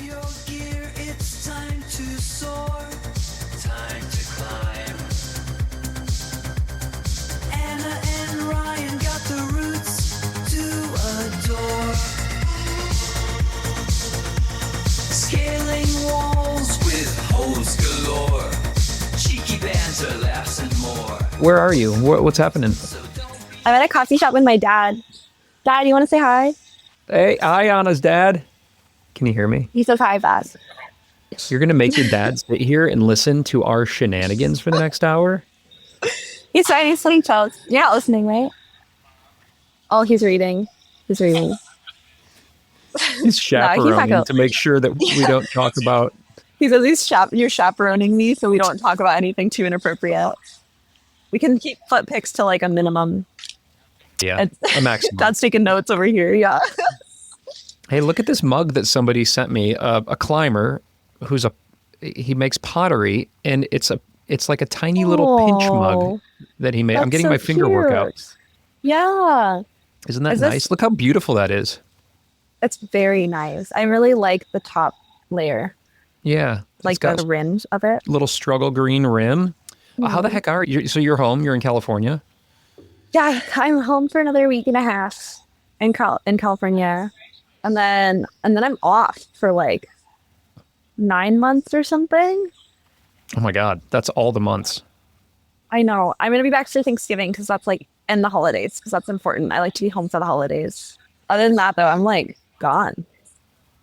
your gear, it's time to soar. Time to climb. Anna and Ryan got the roots to adore. Scaling walls with hose galore. Cheeky banter, laughs and more. Where are you? What's happening? I'm at a coffee shop with my dad. Dad, you want to say hi? Hey, hi, Anna's dad. Can you hear me? He says hi back. You're going to make your dad sit here and listen to our shenanigans for the next hour? He's fine. He's listening to us. You're not listening, right? Oh, he's reading. He's reading. He's chaperoning to make sure that we don't talk about... He says you're chaperoning me so we don't talk about anything too inappropriate. We can keep foot pics to like a minimum. Yeah, a maximum. Dad's taking notes over here, yeah. Hey, look at this mug that somebody sent me. A climber he makes pottery, and it's like a tiny little pinch mug that he made. I'm getting my finger workout. Yeah. Isn't that nice? Look how beautiful that is. It's very nice. I really like the top layer. Yeah. Like the rim of it. Little struggle green rim. Mm-hmm. How the heck are you? So you're home. You're in California? Yeah, I'm home for another week and a half in California. And then I'm off for like 9 months or something. Oh my God. That's all the months. I know. I'm going to be back for Thanksgiving because that's like, and the holidays because that's important. I like to be home for the holidays. Other than that though, I'm like gone.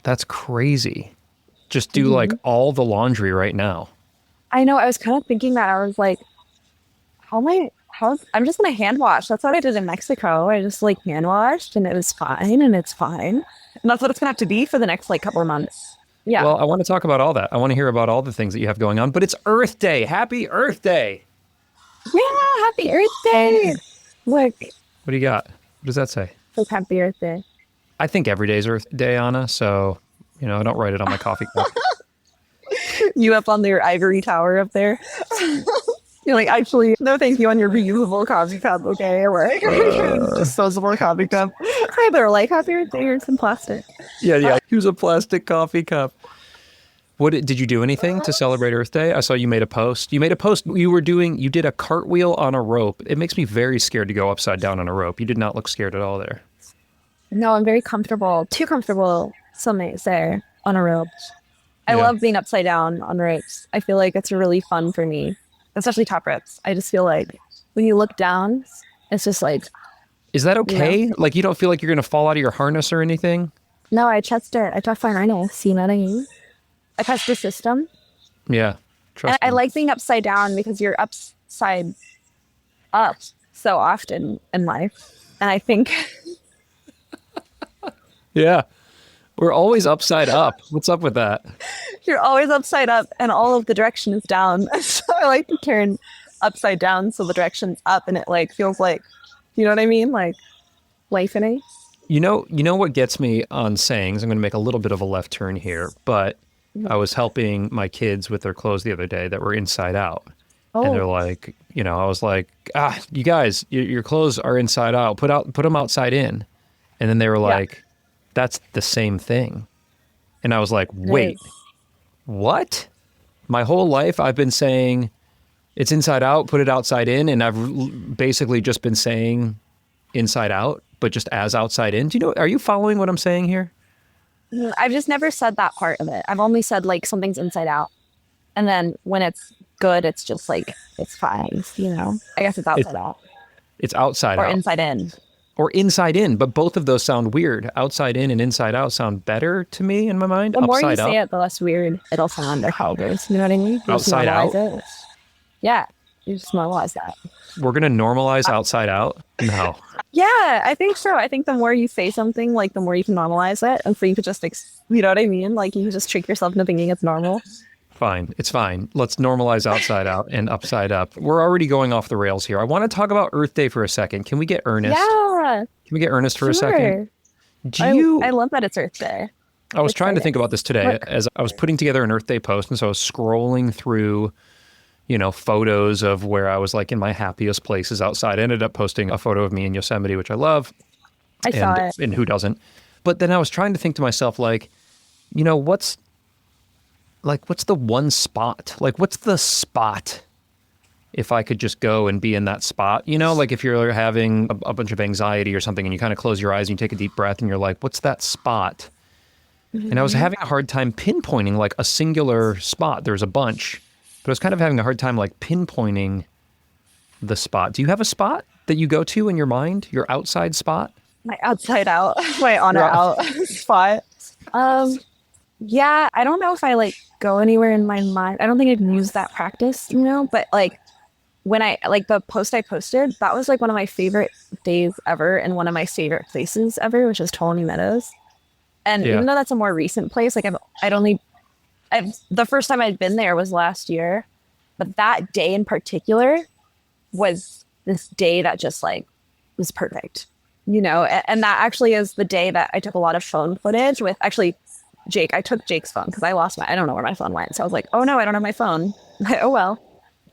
That's crazy. Just do like all the laundry right now. I know. I was kind of thinking that. I was like, I'm just going to hand wash. That's what I did in Mexico. I just like hand washed and it was fine and it's fine. And that's what it's going to have to be for the next like couple of months. Yeah. Well, I want to talk about all that. I want to hear about all the things that you have going on, but it's Earth Day. Happy Earth Day. Yeah. Happy Earth Day. Look. What do you got? What does that say? It's Happy Earth Day. I think every day's Earth Day, Anna. So, I don't write it on my coffee cup. You up on your ivory tower up there? You're like, actually, no thank you on your reusable coffee cup, okay? Or disposable coffee cup. I better like Happy Earth Day. Here's some plastic. Yeah. Here's a plastic coffee cup. Did you do anything to celebrate Earth Day? I saw you made a post. You did a cartwheel on a rope. It makes me very scared to go upside down on a rope. You did not look scared at all there. No, I'm very comfortable. Too comfortable, some may say, on a rope. I love being upside down on ropes. I feel like it's really fun for me, especially top ropes. I just feel like when you look down, it's just like... Is that okay? Like you don't feel like you're going to fall out of your harness or anything? No, I trust it. I trust my harness. You know what I mean? I trust the system. Yeah. I like being upside down because you're upside up so often in life. And I think... Yeah. We're always upside up. What's up with that? You're always upside up and all of the direction is down. So I like to turn upside down so the direction's up and it like feels like, you know what I mean? Like life-ing. You know what gets me on sayings? I'm going to make a little bit of a left turn here, but I was helping my kids with their clothes the other day that were inside out. Oh. And they're like, I was like, you guys, your clothes are inside out. Put them outside in. And then they were like, that's the same thing. And I was like, wait, what? My whole life I've been saying it's inside out, put it outside in. And I've basically just been saying inside out, but just as outside in. Are you following what I'm saying here? I've just never said that part of it. I've only said like something's inside out. And then when it's good, it's just like, it's fine. I guess it's outside out. It's outside out. Or inside in. Or inside in, but both of those sound weird. Outside in and inside out sound better to me in my mind. The more you say it, the less weird it'll sound or how it goes. You know what I mean? Outside out? Yeah, you just normalize that. We're going to normalize outside out? No. Yeah, I think so. I think the more you say something, like the more you can normalize it. And so you could just, you know what I mean? Like you can just trick yourself into thinking it's normal. Fine. It's fine. Let's normalize outside out and upside up. We're already going off the rails here. I want to talk about Earth Day for a second. Can we get earnest? Yeah. Can we get earnest for a second? I love that it's Earth Day. I was trying to think about this today as I was putting together an Earth Day post. And so I was scrolling through, photos of where I was like in my happiest places outside. I ended up posting a photo of me in Yosemite, which I love. I saw it. And who doesn't? But then I was trying to think to myself, like, what's like, what's the one spot? Like, what's the spot if I could just go and be in that spot? You know, like if you're having a bunch of anxiety or something and you kind of close your eyes and you take a deep breath and you're like, what's that spot? And I was having a hard time pinpointing like a singular spot. There's a bunch, but I was kind of having a hard time like pinpointing the spot. Do you have a spot that you go to in your mind, your outside spot? My outside out, my on or out spot. Yeah, I don't know if I like go anywhere in my mind. I don't think I'd use that practice, you know, but like when I like the post I posted, that was like one of my favorite days ever and one of my favorite places ever, which is Tuolumne Meadows. And even though that's a more recent place, like the first time I'd been there was last year, but that day in particular was this day that just like was perfect, you know, and that actually is the day that I took a lot of phone footage with actually Jake. I took Jake's phone because I don't know where my phone went. So I was like, oh no, I don't have my phone. Oh well,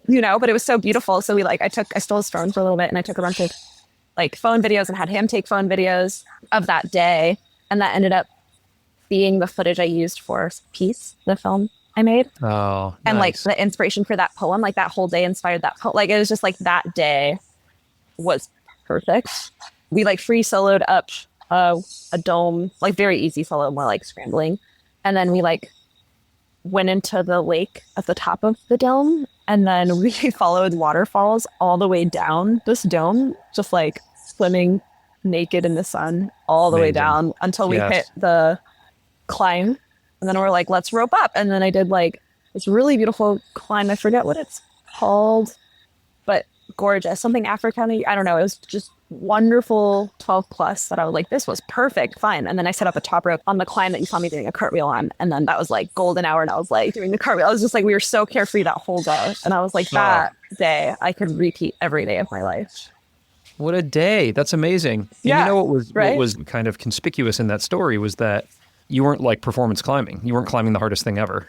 you know, but it was so beautiful. So I stole his phone for a little bit and I took a bunch of like phone videos and had him take phone videos of that day. And that ended up being the footage I used for Peace, the film I made. Oh, and nice. like the inspiration for that poem, like that whole day inspired that poem. Like it was just like that day was perfect. We like free soloed up a dome, like very easy solo, more like scrambling. And then we like went into the lake at the top of the dome. And then we followed waterfalls all the way down this dome, just like swimming naked in the sun all the way down until we hit the climb. And then we're like, let's rope up. And then I did like this really beautiful climb. I forget what it's called, but gorgeous. Something African. I don't know. It was just wonderful 12 plus that I was like, this was perfect. Fine. And then I set up a top rope on the climb that you saw me doing a cartwheel on. And then that was like golden hour. And I was like doing the cartwheel. I was just like, we were so carefree that whole day. And I was like, that day I could repeat every day of my life. What a day. That's amazing. And yeah. You know what was kind of conspicuous in that story was that you weren't like performance climbing. You weren't climbing the hardest thing ever.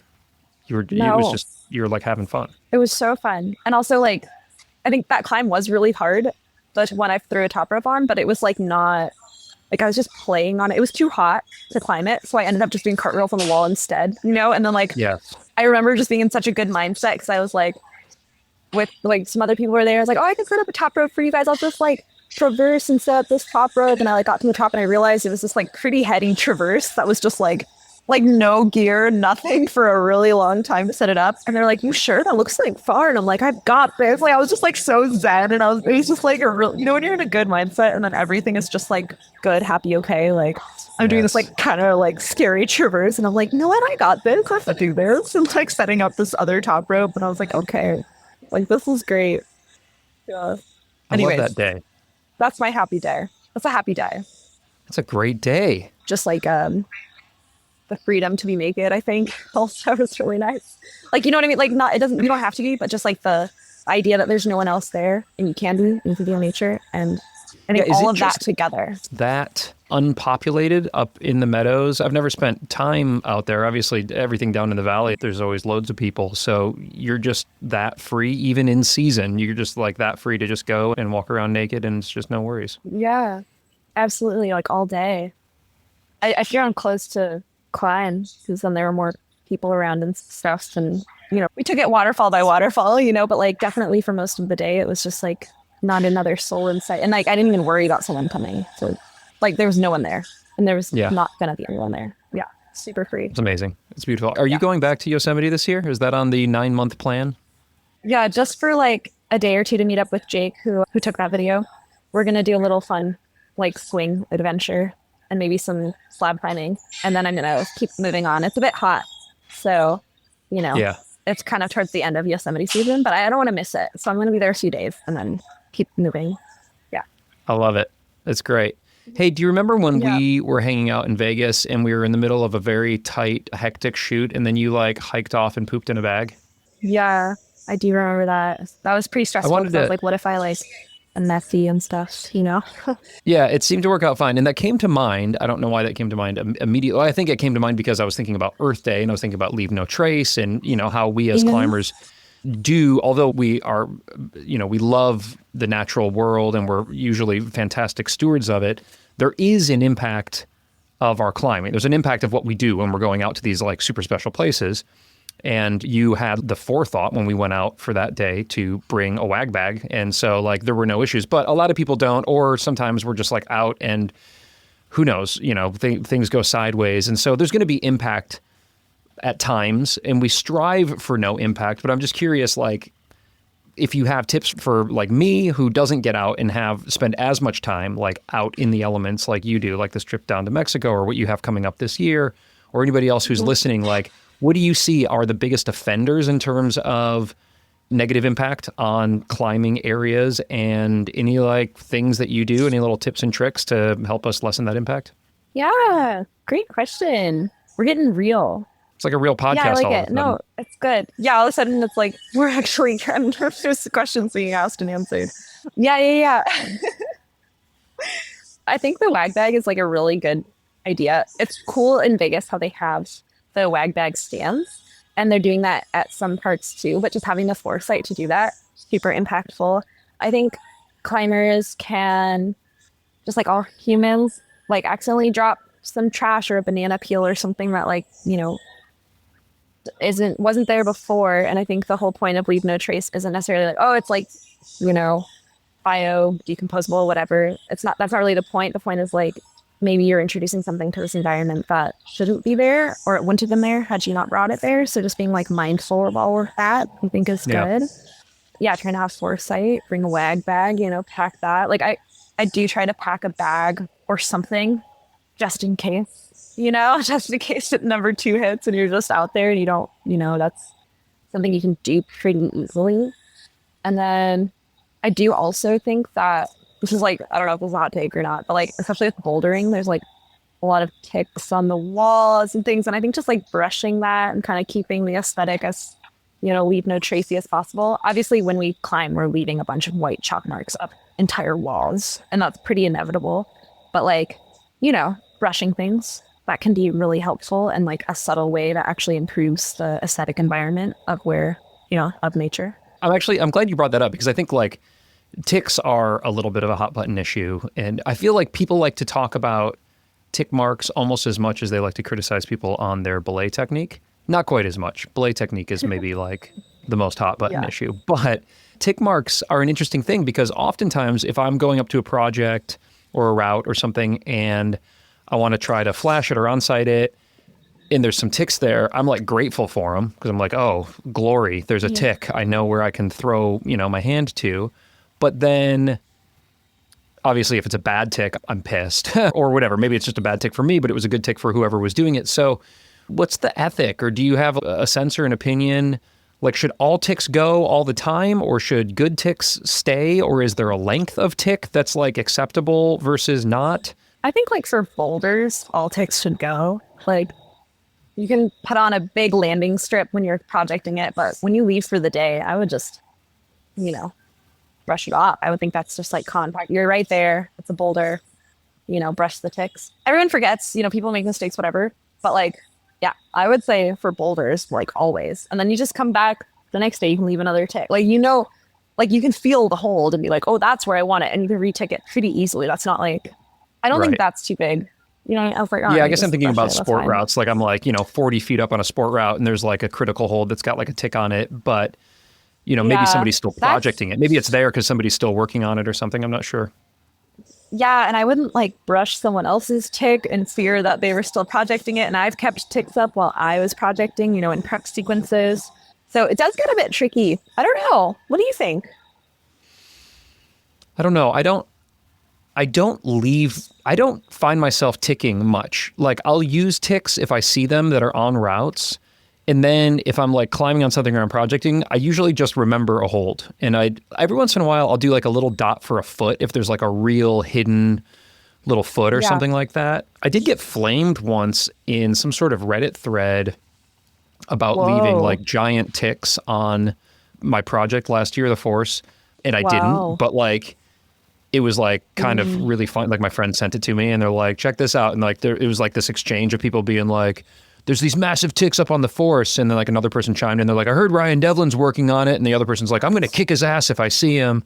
You were like having fun. It was so fun. And also like, I think that climb was really hard, the one I threw a top rope on, but it was like not, like I was just playing on it. It was too hot to climb it. So I ended up just doing cartwheels on the wall instead, you know? And then like, I remember just being in such a good mindset because I was like, with like some other people were there. I was like, oh, I can set up a top rope for you guys. I'll just like traverse and set up this top rope. And I like got to the top and I realized it was this like pretty heady traverse that was just like no gear, nothing for a really long time to set it up. And they're like, you sure? That looks like far. And I'm like, I've got this. Like I was just like so zen and it was just like a real, you know, when you're in a good mindset and then everything is just like good, happy, okay. Like I'm doing this like kind of like scary traverse and I'm like, no, what? I got this. I have to do this. And like setting up this other top rope. And I was like, okay, like this is great. Yeah. Anyways, I love that day. That's my happy day. That's a happy day. That's a great day. Just like the freedom to be naked, I think also is really nice. Like, you know what I mean? Like you don't have to be, but just like the idea that there's no one else there and you can be in nature. And I think all of that together. That unpopulated up in the meadows. I've never spent time out there. Obviously, everything down in the valley, there's always loads of people. So you're just that free, even in season. You're just like that free to just go and walk around naked and it's just no worries. Yeah, absolutely. Like all day. I feel I'm close to climb because then there were more people around and stuff. And, you know, we took it waterfall by waterfall, you know, but like definitely for most of the day, it was just like not another soul in sight. And like, I didn't even worry about someone coming. So like there was no one there and there was not going to be anyone there. Yeah. Super free. It's amazing. It's beautiful. Are you going back to Yosemite this year? Is that on the 9-month plan? Yeah. Just for like a day or two to meet up with Jake, who took that video. We're going to do a little fun, like swing adventure and maybe some slab climbing. And then I'm going to keep moving on. It's a bit hot. So, you know, it's kind of towards the end of Yosemite season, but I don't want to miss it. So I'm going to be there a few days and then keep moving. Yeah. I love it. It's great. Hey, do you remember when we were hanging out in Vegas and we were in the middle of a very tight, hectic shoot and then you like hiked off and pooped in a bag? Yeah, I do remember that. That was pretty stressful. I was like, what if I like a messy and stuff, you know? Yeah, it seemed to work out fine. And that came to mind. I don't know why that came to mind immediately. Well, I think it came to mind because I was thinking about Earth Day and I was thinking about Leave No Trace and, you know, how we as climbers do, although we are, you know, we love the natural world and we're usually fantastic stewards of it, there is an impact of our climbing. There's an impact of what we do when we're going out to these like super special places. And you had the forethought when we went out for that day to bring a wag bag. And so like there were no issues, but a lot of people don't, or sometimes we're just like out and who knows, things go sideways. And so there's going to be impact at times, and we strive for no impact. But I'm just curious, like, if you have tips for like me who doesn't get out and spend as much time like out in the elements like you do, like this trip down to Mexico or what you have coming up this year, or anybody else who's listening, like, what do you see are the biggest offenders in terms of negative impact on climbing areas, and any like things that you do, any little tips and tricks to help us lessen that impact? Yeah, great question. We're getting real. It's like a real podcast. Yeah, I like all of a it. sudden. No, it's good. Yeah, all of a sudden it's like we're actually trying to just questions being asked and answered. Yeah. I think the wag bag is like a really good idea. It's cool in Vegas how they have the wag bag stands, and they're doing that at some parts too, but just having the foresight to do that, super impactful. I think climbers can, just like all humans, like accidentally drop some trash or a banana peel or something that like, wasn't there before. And I think the whole point of leave no trace isn't necessarily like, oh, it's like, bio decomposable, whatever. That's not really the point. The point is like, maybe you're introducing something to this environment that shouldn't be there, or it wouldn't have been there had you not brought it there. So just being like mindful of all of that, I think is good. Yeah, trying to have foresight, bring a wag bag, pack that. Like I do try to pack a bag or something just in case, just in case number 2 hits and you're just out there and you don't, that's something you can do pretty easily. And then I do also think that this is like, I don't know if it's a hot take or not, but like, especially with bouldering, there's like a lot of ticks on the walls and things. And I think just like brushing that and kind of keeping the aesthetic as, leave no tracey as possible. Obviously, when we climb, we're leaving a bunch of white chalk marks up entire walls, and that's pretty inevitable. But like, brushing things, that can be really helpful and like a subtle way that actually improves the aesthetic environment of where, of nature. I'm glad you brought that up, because I think like ticks are a little bit of a hot button issue. And I feel like people like to talk about tick marks almost as much as they like to criticize people on their belay technique. Not quite as much. Belay technique is maybe like the most hot button issue. But tick marks are an interesting thing, because oftentimes if I'm going up to a project or a route or something and I want to try to flash it or on-site it, and there's some ticks there, I'm like grateful for them, because I'm like, oh, glory, there's a tick. I know where I can throw, my hand to. But then obviously if it's a bad tick, I'm pissed or whatever. Maybe it's just a bad tick for me, but it was a good tick for whoever was doing it. So what's the ethic, or do you have a sense or an opinion? Like, should all ticks go all the time, or should good ticks stay? Or is there a length of tick that's like acceptable versus not? I think like for boulders, all ticks should go. Like, you can put on a big landing strip when you're projecting it, but when you leave for the day, I would just, brush it off. I would think that's just like contact. You're right there. It's a boulder, brush the ticks. Everyone forgets, people make mistakes, whatever. But like, yeah, I would say for boulders, like always. And then you just come back the next day, you can leave another tick. Like, like you can feel the hold and be like, oh, that's where I want it. And you can retick it pretty easily. That's not like, I don't think that's too big. I was like, oh, yeah, I guess I'm thinking about sport routes. Like I'm like, 40 feet up on a sport route and there's like a critical hold that's got like a tick on it, but maybe somebody's still projecting it. Maybe it's there because somebody's still working on it or something. I'm not sure. Yeah, and I wouldn't like brush someone else's tick in fear that they were still projecting it. And I've kept ticks up while I was projecting, in prep sequences. So it does get a bit tricky. I don't know. What do you think? I don't know. I don't find myself ticking much. Like I'll use ticks if I see them that are on routes. And then if I'm like climbing on something or I'm projecting, I usually just remember a hold. And every once in a while, I'll do like a little dot for a foot if there's like a real hidden little foot or something like that. I did get flamed once in some sort of Reddit thread about leaving like giant ticks on my project last year, the Force. And I didn't, but like, it was like kind of really fun. Like my friend sent it to me and they're like, check this out. And like, it was like this exchange of people being like, there's these massive ticks up on the Force. And then like another person chimed in. They're like, I heard Ryan Devlin's working on it. And the other person's like, I'm going to kick his ass if I see him.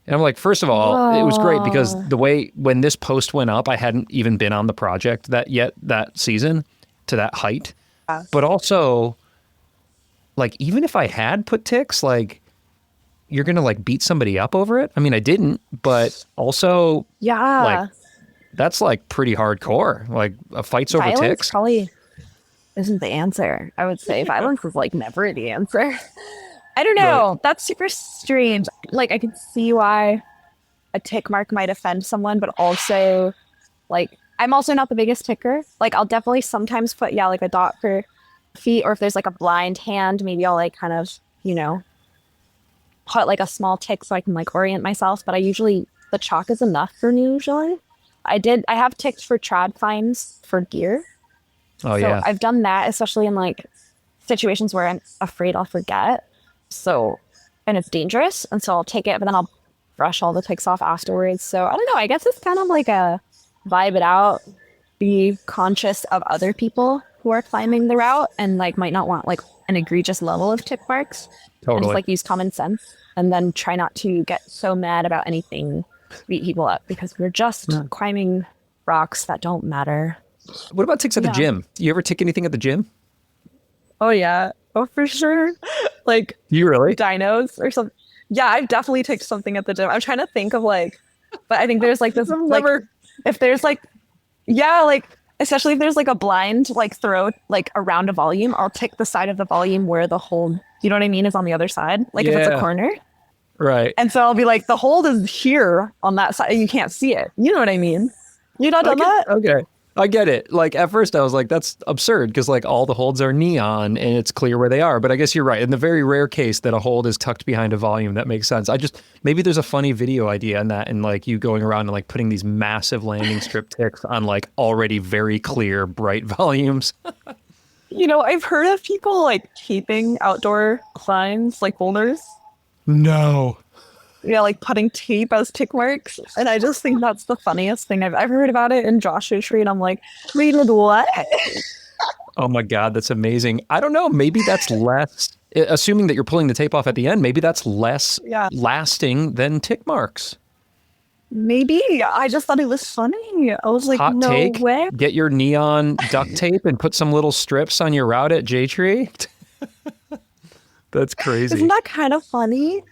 And I'm like, first of all, it was great because the way when this post went up, I hadn't even been on the project that season to that height. But also like, even if I had put ticks, like, you're going to like beat somebody up over it. I mean, I didn't, but also like, Yeah. that's like pretty hardcore. Like a fight's over Violence ticks. probably isn't the answer. I would say violence is like never the answer. I don't know. Right. That's super strange. Like I can see why a tick mark might offend someone, but also like I'm also not the biggest ticker. Like I'll definitely sometimes put like a dot for feet, or if there's like a blind hand, maybe I'll like kind of, put like a small tick so I can like orient myself. But the chalk is enough for me usually. I have ticks for trad fines for gear. Oh, So yeah. I've done that, especially in like situations where I'm afraid I'll forget. So, and it's dangerous. And so I'll take it, but then I'll brush all the ticks off afterwards. So I don't know. I guess it's kind of like a vibe it out, be conscious of other people who are climbing the route and like might not want like an egregious level of tick marks. And Totally. just like use common sense and then try not to get so mad about anything, beat people up because we're just climbing rocks that don't matter. What about ticks at the gym? Do you ever tick anything at the gym? Oh yeah. Oh for sure. Like You really? dinos or something. Yeah, I've definitely ticked something at the gym. I'm trying to think of like, but I think there's like this like if there's like like especially if there's like a blind like throw like around a volume, I'll tick the side of the volume where the hold, you know what I mean, is on the other side. Like if it's a corner. Right. And so I'll be like, the hold is here on that side and you can't see it. You know what I mean? You not done that? Okay. I get it. Like at first I was like, that's absurd because like all the holds are neon and it's clear where they are. But I guess you're right. In the very rare case that a hold is tucked behind a volume, that makes sense. Maybe there's a funny video idea on that and like you going around and like putting these massive landing strip ticks on like already very clear, bright volumes. I've heard of people like taping outdoor signs like boulders. No. Yeah, like putting tape as tick marks. And I just think that's the funniest thing I've ever heard about it in Joshua Tree. And I'm like, wait, what? Oh my God, that's amazing. I don't know. Maybe that's less, assuming that you're pulling the tape off at the end, maybe that's less lasting than tick marks. Maybe. I just thought it was funny. I was like, Hot no take, way. get your neon duct tape and put some little strips on your route at J Tree. That's crazy. Isn't that kind of funny?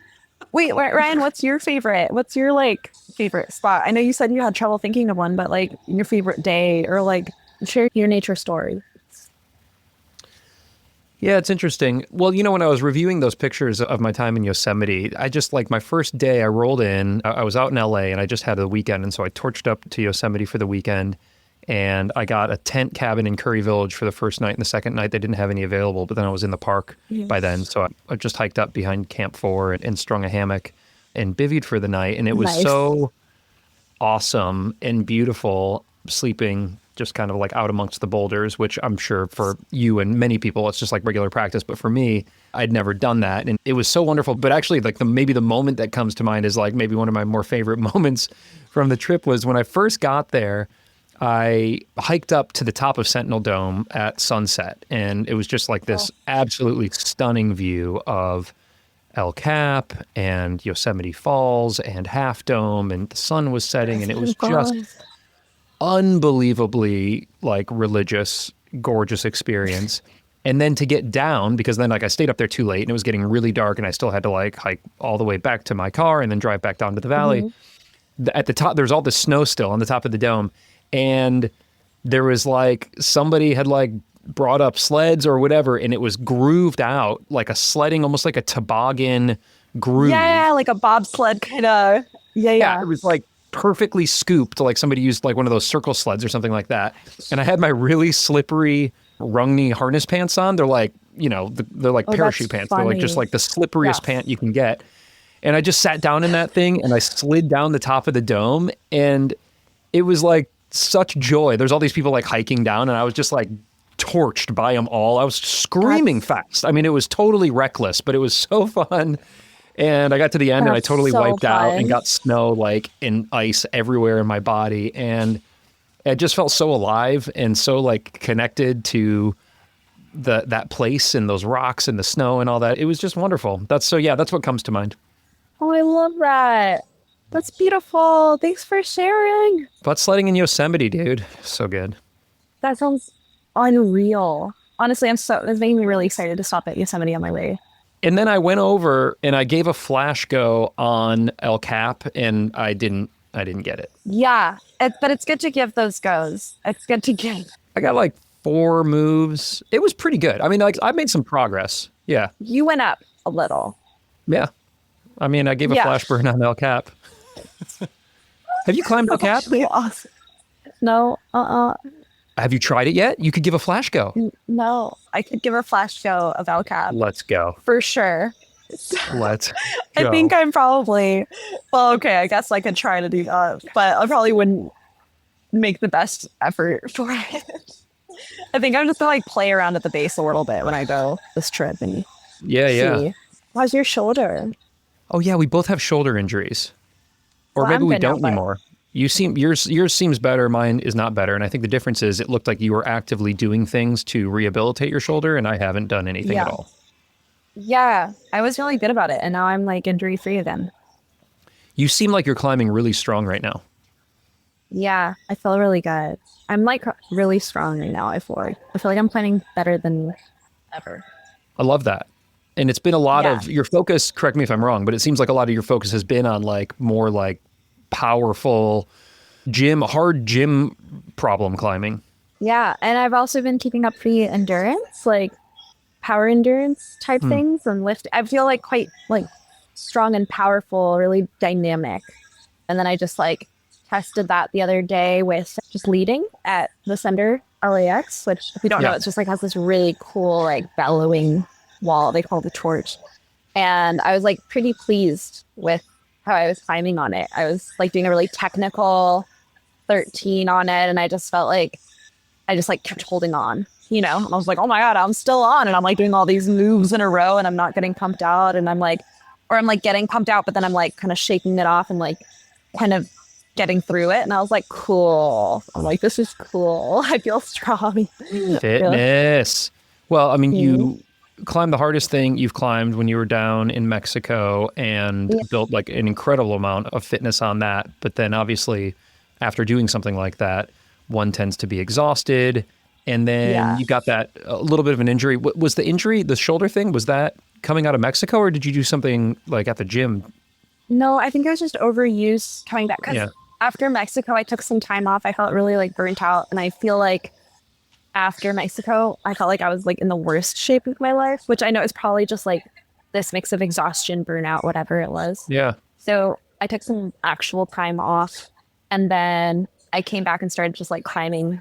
Wait, Ryan, what's your favorite? What's your like favorite spot? I know you said you had trouble thinking of one, but like your favorite day or like share your nature story. Yeah, it's interesting. Well, when I was reviewing those pictures of my time in Yosemite, I just like my first day I rolled in, I was out in LA and I just had a weekend. And so I torched up to Yosemite for the weekend and I got a tent cabin in Curry Village for the first night. And the second night they didn't have any available, but then I was in the park by then. So I just hiked up behind Camp 4 and strung a hammock and bivvied for the night. And it was so awesome and beautiful sleeping just kind of like out amongst the boulders, which I'm sure for you and many people, it's just like regular practice. But for me, I'd never done that. And it was so wonderful. But actually, like maybe the moment that comes to mind is like maybe one of my more favorite moments from the trip was when I first got there, I hiked up to the top of Sentinel Dome at sunset. And it was just like this absolutely stunning view of El Cap and Yosemite Falls and Half Dome. And the sun was setting and it was just unbelievably like religious, gorgeous experience. And then to get down, because then like I stayed up there too late and it was getting really dark and I still had to like hike all the way back to my car and then drive back down to the valley. At the top, there's all this snow still on the top of the dome. And there was like, somebody had like brought up sleds or whatever, and it was grooved out like a sledding, almost like a toboggan groove. Yeah, like a bobsled kind of. Yeah. It was like perfectly scooped, like somebody used like one of those circle sleds or something like that. And I had my really slippery Rungney harness pants on. They're like, they're like parachute pants. Funny. They're like just like the slipperiest pant you can get. And I just sat down in that thing and I slid down the top of the dome and it was like such joy. There's all these people like hiking down and I was just like torched by them all. I was screaming fast. I mean, it was totally reckless, but it was so fun. And I got to the end and I totally wiped out and got snow like in ice everywhere in my body. And it just felt so alive and so like connected to that place and those rocks and the snow and all that. It was just wonderful. That's what comes to mind. Oh, I love that. That's beautiful. Thanks for sharing. Butt sledding in Yosemite, dude. So good. That sounds unreal. Honestly, it's making me really excited to stop at Yosemite on my way. And then I went over and I gave a flash go on El Cap, and I didn't get it. Yeah, but it's good to give those goes. It's good to give. I got like 4 moves. It was pretty good. I mean, like I made some progress. Yeah. You went up a little. Yeah. I mean, I gave a flash burn on El Cap. Have you climbed El Cap? Actually awesome. No, Have you tried it yet? You could give a flash go. No, I could give a flash go of El Cap. Let's go. For sure. Let's go. I think I'm probably, well, okay, I guess I could try to do that, but I probably wouldn't make the best effort for it. I think I'm just gonna like play around at the base a little bit when I go this trip and see. How's your shoulder? Oh yeah, we both have shoulder injuries. Or Well, maybe I'm we good now, don't but- anymore. Yours seems better, mine is not better. And I think the difference is it looked like you were actively doing things to rehabilitate your shoulder, and I haven't done anything at all. Yeah, I was really good about it, and now I'm like injury free again. You seem like you're climbing really strong right now. Yeah, I feel really good. I'm like really strong right now. I feel like I'm climbing better than ever. I love that. And it's been a lot Yeah. of your focus, correct me if I'm wrong, but it seems like a lot of your focus has been on like more like powerful hard gym problem climbing. Yeah, and I've also been keeping up the endurance, like power endurance type things and lift. I feel like quite like strong and powerful, really dynamic. And then I just like tested that the other day with just leading at the Center LAX, which if you don't know, it's just like has this really cool like bellowing wall they call the torch. And I was like pretty pleased with how I was climbing on it. I was like doing a really technical 13 on it, and I just felt like I just like kept holding on, you know? And I was like, oh my God, I'm still on. And I'm like doing all these moves in a row and I'm not getting pumped out. And I'm like getting pumped out, but then I'm like kind of shaking it off and like kind of getting through it. And I was like, cool. I'm like, this is cool. I feel strong. Fitness. Well, I mean, you climbed the hardest thing you've climbed when you were down in Mexico and built like an incredible amount of fitness on that. But then obviously after doing something like that, one tends to be exhausted. And then you got that a little bit of an injury. Was the injury, the shoulder thing, was that coming out of Mexico, or did you do something like at the gym? No, I think I was just overused coming back. Because after Mexico, I took some time off. I felt really like burnt out. And I feel like after Mexico, I felt like I was like in the worst shape of my life, which I know is probably just like this mix of exhaustion, burnout, whatever it was. Yeah. So I took some actual time off, and then I came back and started just like climbing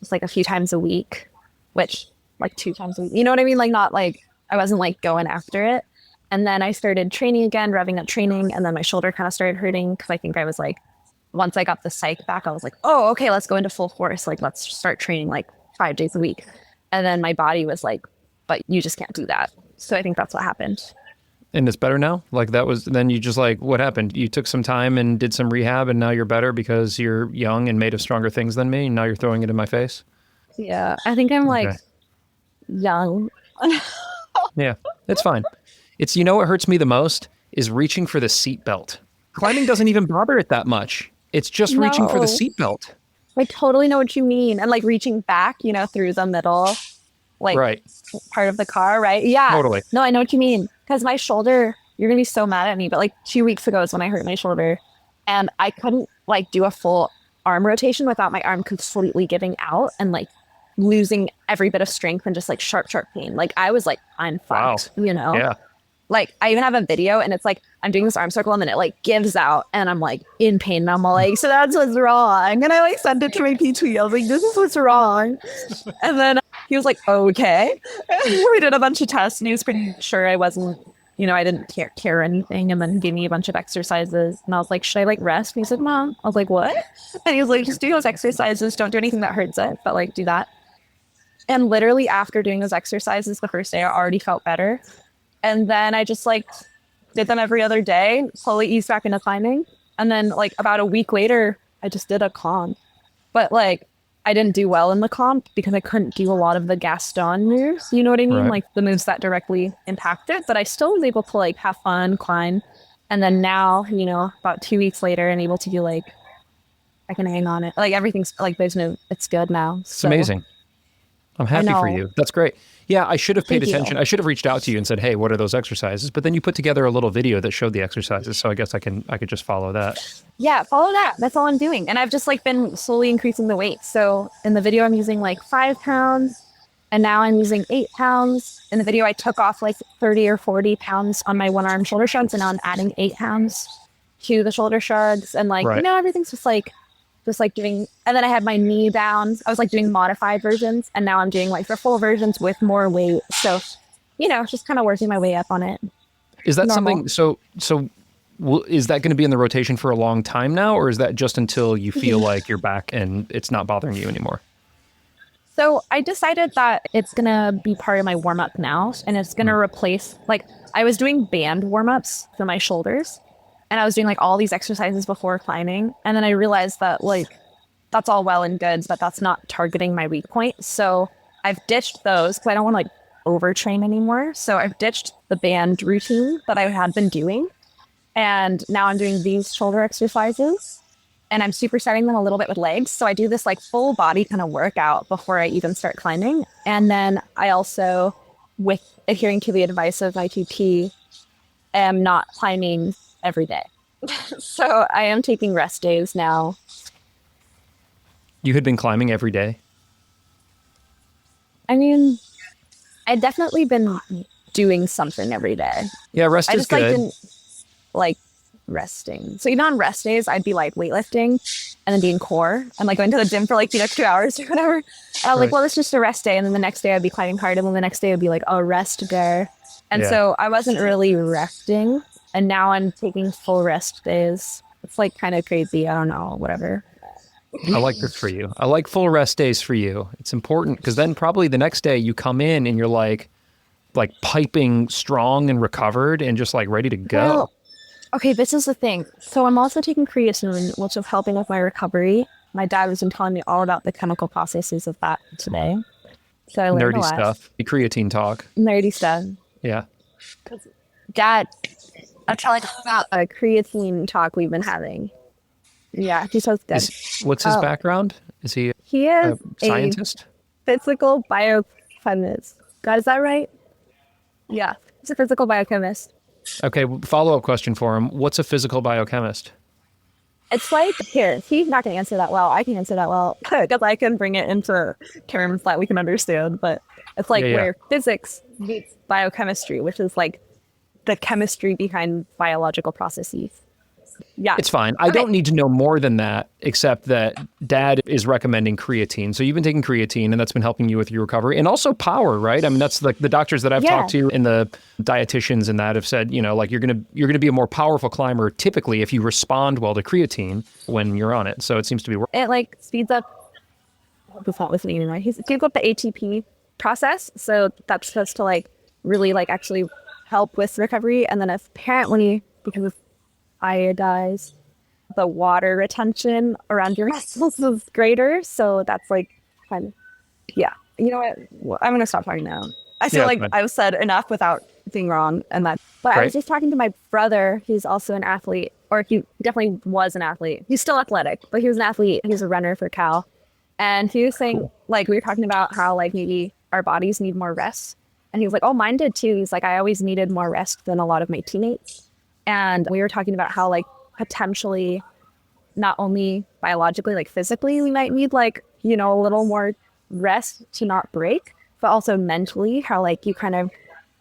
just like a few times a week, which like 2 times a week, you know what I mean? Like not like, I wasn't like going after it. And then I started training again, revving up training. And then my shoulder kind of started hurting because I think I was like, once I got the psych back, I was like, oh, okay, let's go into full force. Like, let's start training like 5 days a week. And then my body was like, but you just can't do that. So I think that's what happened. And it's better now? Like that was, then you just like, what happened? You took some time and did some rehab and now you're better because you're young and made of stronger things than me. And now you're throwing it in my face. Yeah. I think I'm like young. Yeah, it's fine. It's, you know, what hurts me the most is reaching for the seatbelt. Climbing doesn't even bother it that much. It's just reaching for the seatbelt. I totally know what you mean. And like reaching back, you know, through the middle, like part of the car, right? Yeah. Totally. No, I know what you mean. Because my shoulder, you're going to be so mad at me, but like 2 weeks ago is when I hurt my shoulder. And I couldn't like do a full arm rotation without my arm completely giving out and like losing every bit of strength and just like sharp pain. Like I was like, I'm fucked, you know? Yeah. Like I even have a video and it's like, I'm doing this arm circle and then it like gives out and I'm like in pain. And I'm all like, so that's what's wrong. And I like sent it to my PT. I was like, this is what's wrong. And then he was like, okay. We did a bunch of tests and he was pretty sure I wasn't, you know, I didn't care anything. And then gave me a bunch of exercises. And I was like, should I like rest? And he said, Mom. I was like, what? And he was like, just do those exercises. Don't do anything that hurts it, but like do that. And literally after doing those exercises the first day, I already felt better. And then I just like did them every other day, slowly eased back into climbing. And then like about a week later, I just did a comp. But like I didn't do well in the comp because I couldn't do a lot of the Gaston moves. You know what I mean? Right. Like the moves that directly impact it. But I still was able to like have fun, climb. And then now, you know, about 2 weeks later, I'm able to do like, I can hang on it. Like everything's like, there's no, it's good now. It's amazing. I'm happy for you. That's great. Yeah, I should have paid Thank you. attention. I should have reached out to you and said, "Hey, what are those exercises?" But then you put together a little video that showed the exercises, so I guess I could just follow that. Yeah, follow that. That's all I'm doing. And I've just like been slowly increasing the weight. So in the video, I'm using like 5 pounds, and now I'm using 8 pounds. In the video, I took off like 30 or 40 pounds on my one arm shoulder shrugs, and now I'm adding 8 pounds to the shoulder shrugs. And like, Right. everything's just like doing, and then I had my knee down. I was like doing modified versions, and now I'm doing like the full versions with more weight. So, just kind of working my way up on it. Is that Normal. something? Is that going to be in the rotation for a long time now, or is that just until you feel like you're back and it's not bothering you anymore? So I decided that it's going to be part of my warm up now, and it's going to replace, like, I was doing band warm ups for my shoulders, and I was doing like all these exercises before climbing. And then I realized that like, that's all well and good, but that's not targeting my weak point. So I've ditched those because I don't want to like overtrain anymore. So I've ditched the band routine that I had been doing. And now I'm doing these shoulder exercises, and I'm supersetting them a little bit with legs. So I do this like full body kind of workout before I even start climbing. And then I also, with adhering to the advice of ITP, am not climbing every day. So I am taking rest days now. You had been climbing every day. I mean, I've definitely been doing something every day. Yeah, rest I is just like good. didn't like resting. So even on rest days, I'd be like weightlifting and then doing core and like going to the gym for like the next 2 hours or whatever. And I was like, Right. well, it's just a rest day. And then the next day I'd be climbing hard. And then the next day would be like a rest day. And Yeah. so I wasn't really resting. And now I'm taking full rest days. It's like kind of crazy. I don't know, whatever. I like this for you. I like full rest days for you. It's important because then probably the next day you come in and you're like piping strong and recovered and just like ready to go. Well, okay, this is the thing. So I'm also taking creatine, which is helping with my recovery. My dad was telling me all about the chemical processes of that today. So I learned a Nerdy lot. stuff. The creatine talk. Nerdy stuff. Yeah. Dad, I'm telling you about a creatine talk we've been having. Yeah, he sounds good. What's his Oh. background? Is he He a is scientist? a physical biochemist. God, is that right? Yeah, he's a physical biochemist. Okay, follow-up question for him. What's a physical biochemist? It's like, here, he's not going to answer that well. I can answer that well because I can bring it into terms that we can understand. But it's like Yeah. where physics meets biochemistry, which is like the chemistry behind biological processes. Yeah. It's fine. I don't need to know more than that, except that Dad is recommending creatine. So you've been taking creatine, and that's been helping you with your recovery and also power, right? I mean, that's like the doctors that I've talked to and the dietitians and that have said, like you're gonna be a more powerful climber typically if you respond well to creatine when you're on it. So it seems to be working. It like speeds up, what's not listening anymore. He speeds up the ATP process. So that's supposed to like really like actually help with recovery. And then apparently because of iodize, the water retention around your muscles is greater. So that's like kind of, yeah. You know what? Well, I'm going to stop talking now. I feel Yeah, like fine. I've said enough without being wrong. And that, but I Right. was just talking to my brother, who's also an athlete, or he definitely was an athlete. He's still athletic, but he was an athlete. He's a runner for Cal. And he was saying, like, we were talking about how like maybe our bodies need more rest. And he was like, oh, mine did too. He's like, I always needed more rest than a lot of my teammates. And we were talking about how like potentially not only biologically, like physically, we might need like, a little more rest to not break, but also mentally how like you kind of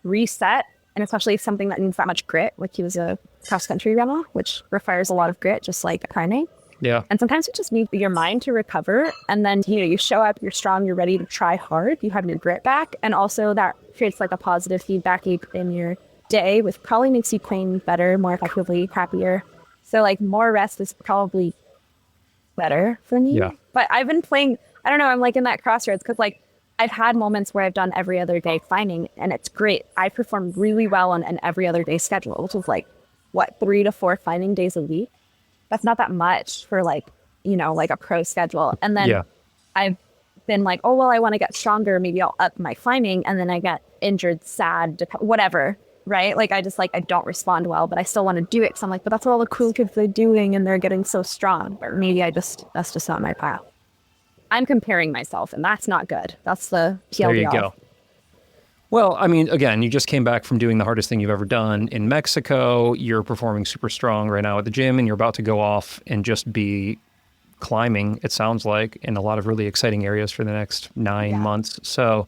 reset. And especially something that needs that much grit, like he was a cross country runner, which requires a lot of grit, just like climbing. Yeah. And sometimes you just need your mind to recover. And then, you show up, you're strong, you're ready to try hard, you have your grit back. And also that creates like a positive feedback loop in your day, which probably makes you train better, more effectively, happier. So like more rest is probably better for me. Yeah. But I've been playing, I don't know, I'm like in that crossroads because like I've had moments where I've done every other day climbing and it's great. I perform really well on an every other day schedule, which is like, 3 to 4 climbing days a week? That's not that much for like, like a pro schedule. And then Yeah. I've been like, oh, well, I want to get stronger. Maybe I'll up my climbing. And then I get injured, sad, whatever. Right? Like, I don't respond well, but I still want to do it. So I'm like, but that's what all the cool kids are doing and they're getting so strong. Or maybe that's just not my path. I'm comparing myself, and that's not good. That's the TLDR. There you go. Well, I mean, again, you just came back from doing the hardest thing you've ever done in Mexico. You're performing super strong right now at the gym, and you're about to go off and just be climbing, it sounds like, in a lot of really exciting areas for the next 9 months. So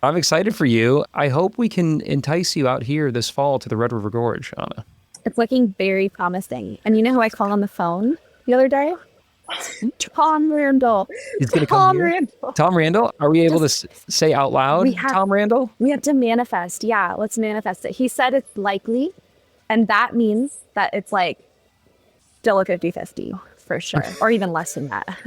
I'm excited for you. I hope we can entice you out here this fall to the Red River Gorge, Anna. It's looking very promising. And you know who I called on the phone the other day? Tom Randall. He's going to come here? Randall. Tom Randall? Are we able to say out loud, Tom Randall? We have to manifest. Yeah, let's manifest it. He said it's likely, and that means that it's like still a 50-50 for sure, or even less than that.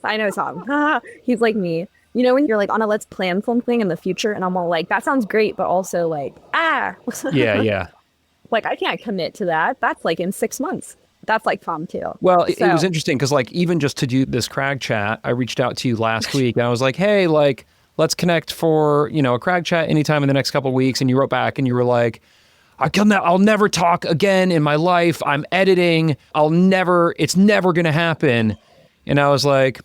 I know Tom. He's like me. You know, when you're like, Anna, let's plan something in the future, and I'm all like, that sounds great, but also like, Yeah. Like, I can't commit to that. That's like in 6 months. That's like Tom too. Well, it was interesting because like even just to do this Crag Chat, I reached out to you last week and I was like, hey, like, let's connect for, a Crag Chat anytime in the next couple of weeks. And you wrote back and you were like, I'll never talk again in my life. I'm editing. It's never going to happen. And I was like,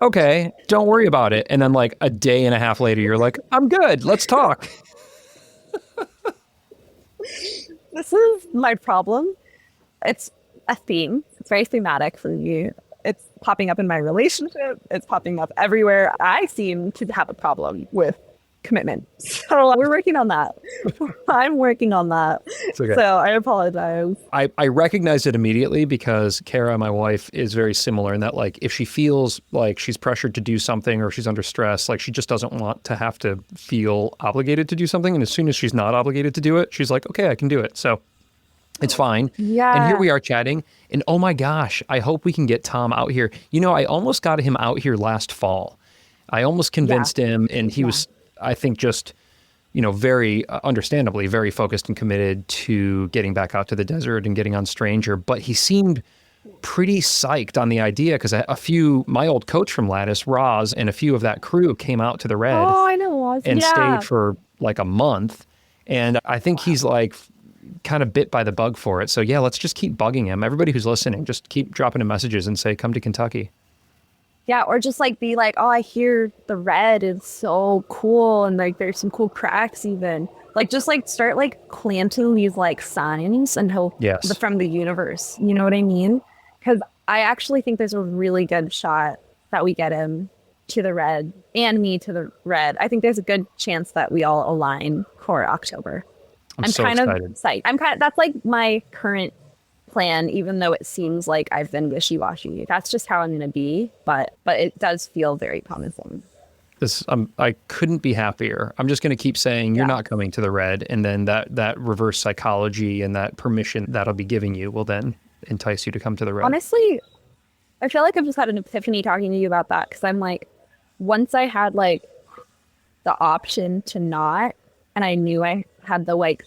okay, don't worry about it. And then like a day and a half later, you're like, I'm good. Let's talk. This is my problem. It's a theme. It's very thematic for you. It's popping up in my relationship. It's popping up everywhere. I seem to have a problem with commitment. So we're working on that. I'm working on that. It's okay. So I apologize. I recognized it immediately because Kara, my wife, is very similar in that like if she feels like she's pressured to do something or she's under stress, like she just doesn't want to have to feel obligated to do something. And as soon as she's not obligated to do it, she's like, okay, I can do it. So it's fine. Yeah. And here we are chatting. And oh my gosh, I hope we can get Tom out here. I almost got him out here last fall. I almost convinced him, and he was, I think, just, very understandably, very focused and committed to getting back out to the desert and getting on Stranger. But he seemed pretty psyched on the idea because my old coach from Lattice, Roz, and a few of that crew came out to the Red. Oh, I know Roz. And stayed for like a month. And I think he's like kind of bit by the bug for it. So yeah, let's just keep bugging him. Everybody who's listening, just keep dropping him messages and say, come to Kentucky. Yeah, or just like be like, oh, I hear the Red is so cool, and like there's some cool cracks even. Like just like start like planting these like signs and hope from the universe. You know what I mean? Because I actually think there's a really good shot that we get him to the Red and me to the Red. I think there's a good chance that we all align for October. I'm so kind excited. Of psyched. That's like my current plan, even though it seems like I've been wishy-washy. That's just how I'm going to be, but it does feel very promising. I couldn't be happier. I'm just going to keep saying you're not coming to the Red, and then that reverse psychology and that permission that I'll be giving you will then entice you to come to the Red. Honestly, I feel like I've just had an epiphany talking to you about that, because I'm like, once I had like the option to not, and I knew I had the like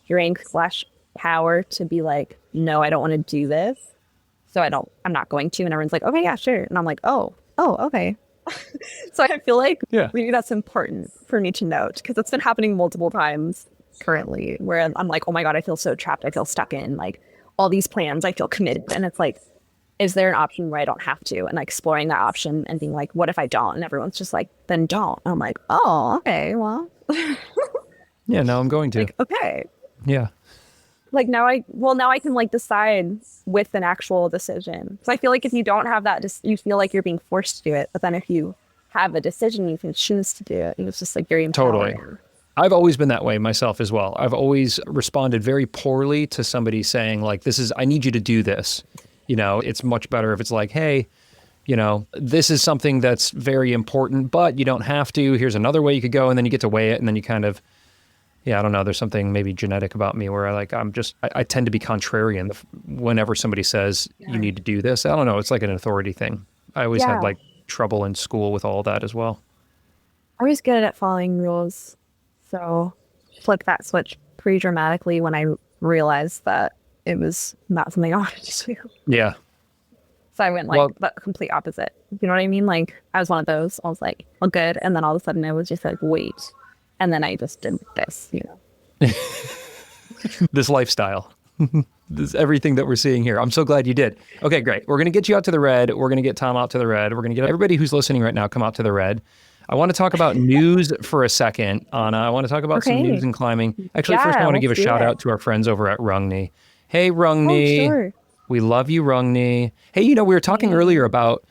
strength/power to be like, no, I don't want to do this, so I'm not going to. And everyone's like, okay, yeah, sure. And I'm like, oh, okay. So I feel like maybe that's important for me to note, because it's been happening multiple times currently where I'm like, oh my God, I feel so trapped. I feel stuck in like all these plans. I feel committed. And it's like, is there an option where I don't have to? And like exploring that option and being like, what if I don't? And everyone's just like, then don't. And I'm like, oh, okay, well. Yeah, no, I'm going to. Like, okay. Yeah. Like now I can like decide with an actual decision. So I feel like if you don't have that, you feel like you're being forced to do it. But then if you have a decision, you can choose to do it. And it's just like very empowering. Totally. I've always been that way myself as well. I've always responded very poorly to somebody saying like, I need you to do this. It's much better if it's like, hey, this is something that's very important, but you don't have to. Here's another way you could go. And then you get to weigh it. And then you kind of, I don't know. There's something maybe genetic about me where I tend to be contrarian whenever somebody says you need to do this. I don't know. It's like an authority thing. I always had like trouble in school with all that as well. I was good at following rules. So flipped that switch pretty dramatically when I realized that it was not something I wanted to do. Yeah. So I went like the complete opposite. You know what I mean? Like I was one of those. I was like, well, good. And then all of a sudden I was just like, wait. And then I just did this, This lifestyle. everything that we're seeing here. I'm so glad you did. Okay, great. We're going to get you out to the red. We're going to get Tom out to the red. We're going to get everybody who's listening right now come out to the red. I want to talk about news for a second, Anna. I want to talk about some news in climbing. Actually, first I want to give a shout out to our friends over at Rungni. Hey, Rungni. Oh, sure. We love you, Rungni. Hey, we were talking earlier about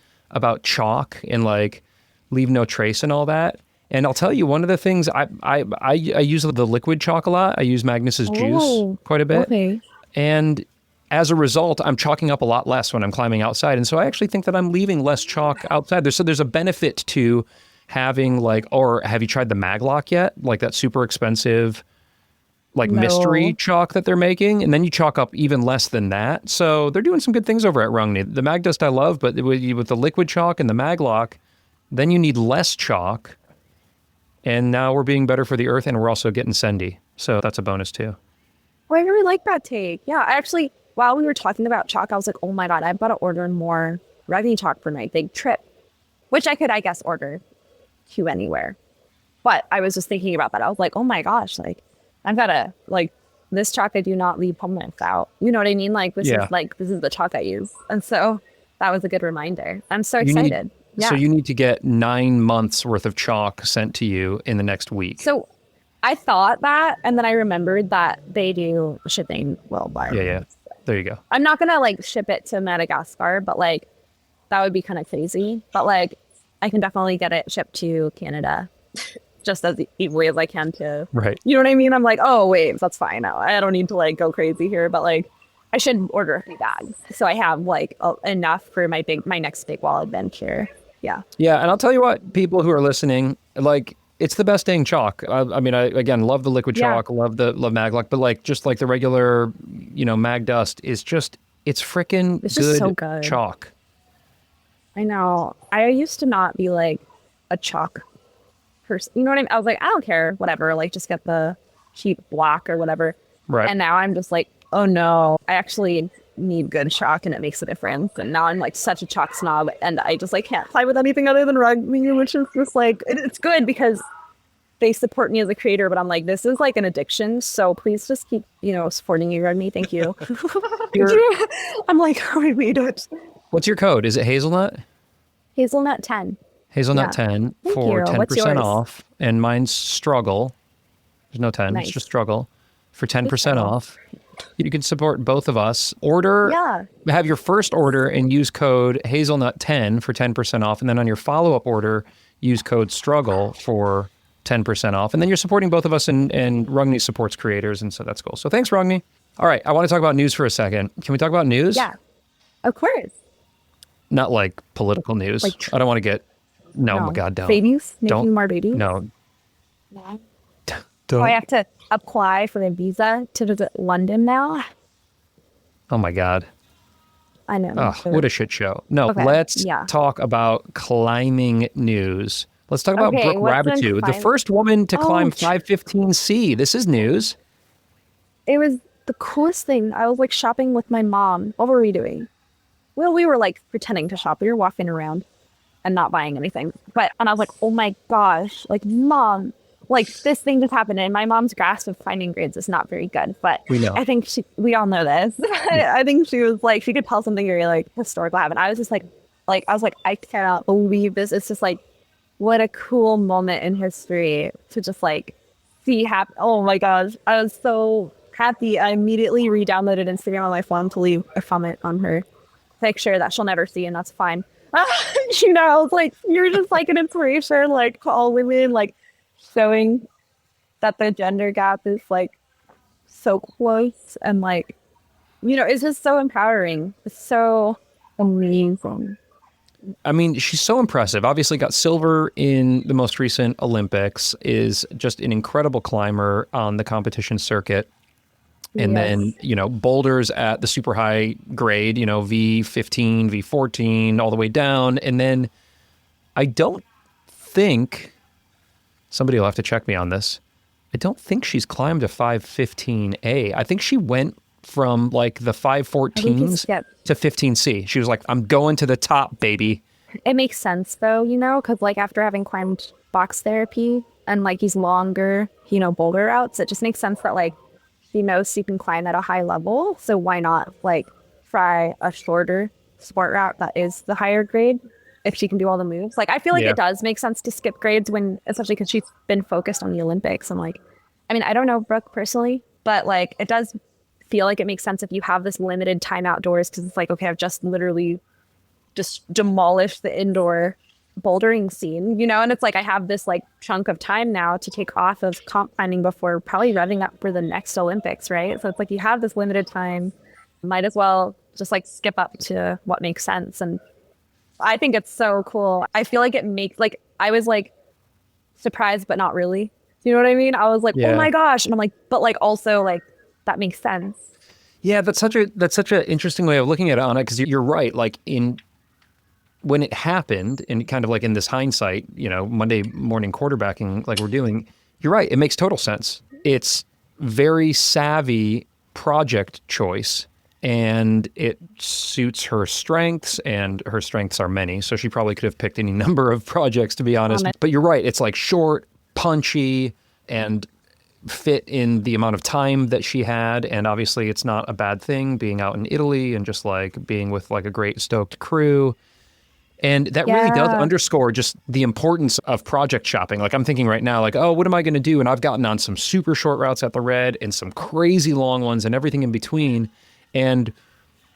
chalk and like leave no trace and all that. And I'll tell you, one of the things I use the liquid chalk a lot. I use Magnus's juice quite a bit. Okay. And as a result, I'm chalking up a lot less when I'm climbing outside. And so I actually think that I'm leaving less chalk outside. There's a benefit to having or have you tried the Maglock yet? Like that super expensive mystery chalk that they're making, and then you chalk up even less than that. So they're doing some good things over at Rungni. The Mag Dust I love, but with the liquid chalk and the Maglock, then you need less chalk. And now we're being better for the earth, and we're also getting sendy. So that's a bonus too. Oh, I really like that take. Yeah, I actually, while we were talking about chalk, I was like, oh my God, I've got to order more Revy chalk for my big trip, which I could, I guess, order to anywhere. But I was just thinking about that. I was like, oh my gosh, I've got to, this chalk I do not leave home without. You know what I mean? This is the chalk I use. And so that was a good reminder. I'm so excited. So you need to get 9 months worth of chalk sent to you in the next week. So I thought that, and then I remembered that they do shipping worldwide. Yeah. There you go. I'm not going to ship it to Madagascar, but that would be kind of crazy. But I can definitely get it shipped to Canada. Just as easily as I can to, right? You know what I mean? I'm like, oh wait, that's fine now. I don't need to go crazy here, but I should order a few bags so I have enough for my next big wall adventure. Yeah. Yeah, and I'll tell you what, people who are listening, it's the best dang chalk. I mean, I again love the liquid chalk, love Maglock, but just the regular, Mag Dust is it's freaking good, so good chalk. I know. I used to not be a chalk person. You know what I mean? I was like, I don't care, whatever. Just get the cheap block or whatever. Right. And now I'm just oh no, I actually need good chalk and it makes a difference. And now I'm such a chalk snob and I just can't play with anything other than Rugby, which is just it's good because they support me as a creator, but I'm this is an addiction. So please just keep, supporting you, Rugby. Thank you. I'm how do we do it? What's your code? Is it Hazelnutt? Hazelnutt 10. Hazelnutt 10 for 10% off. And mine's Struggle. There's no 10, It's just Struggle for 10% off. You can support both of us. Have your first order and use code Hazelnutt10 for 10% off. And then on your follow-up order, use code Struggle for 10% off. And then you're supporting both of us, and Rungni supports creators. And so that's cool. So thanks, Rungni. All right. I want to talk about news for a second. Can we talk about news? Yeah, of course. Not political news. I don't want to get... No, my God, don't. Babies? Making more babies? No. No. Don't. Oh, I have to apply for a visa to visit London now? Oh, my God. I know. Oh, what a shit show. No, let's talk about climbing news. Let's talk about Brooke Raboutou, the first woman to climb 515C. This is news. It was the coolest thing. I was shopping with my mom. What were we doing? Well, we were pretending to shop. We were walking around and not buying anything. And I was oh my gosh, Mom, this thing just happened. And my mom's grasp of finding grades is not very good. But we know. I think we all know this. I think she was she could tell something very historical happened. I was just I cannot believe this. It's just what a cool moment in history to just see happen. Oh my gosh. I was so happy. I immediately re-downloaded Instagram on my phone to leave a comment on her picture that she'll never see, and that's fine. I was you're just an inspiration, to all women, showing that the gender gap is so close, and it's just so empowering. It's so amazing. I mean, she's so impressive. Obviously got silver in the most recent Olympics, is just an incredible climber on the competition circuit. And then, boulders at the super high grade, V15, V14, all the way down. And then I don't think, somebody will have to check me on this, I don't think she's climbed a 515A. I think she went from the 514s to 15C. She was I'm going to the top, baby. It makes sense though, because after having climbed box therapy and these longer, boulder routes, it just makes sense that the most you can climb at a high level. So why not like try a shorter sport route that is the higher grade if she can do all the moves? Like, I feel like it does make sense to skip grades when, especially because she's been focused on the Olympics. And like, I mean, I don't know Brooke personally, but like, it does feel like it makes sense if you have this limited time outdoors, because it's like, okay, I've just literally just demolished the indoor bouldering scene, you know, and it's like I have this like chunk of time now to take off of comp climbing before probably revving up for the next Olympics, right? So it's like you have this limited time, might as well just like skip up to what makes sense. And I think it's so cool. I feel like it makes, like, I was like surprised but not really, you know what I mean? I was like, oh my gosh, and I'm like, but like also like that makes sense. Yeah, that's such an interesting way of looking at it, Anna, because you're right. Like when it happened, and kind of like in this hindsight, you know, Monday morning quarterbacking like we're doing, you're right. It makes total sense. It's very savvy project choice, and it suits her strengths, and her strengths are many. So she probably could have picked any number of projects, to be honest. But you're right. It's like short, punchy, and fit in the amount of time that she had. And obviously it's not a bad thing being out in Italy and just like being with like a great stoked crew. And that really does underscore just the importance of project shopping. Like I'm thinking right now, like, oh, what am I going to do? And I've gotten on some super short routes at the Red and some crazy long ones and everything in between. And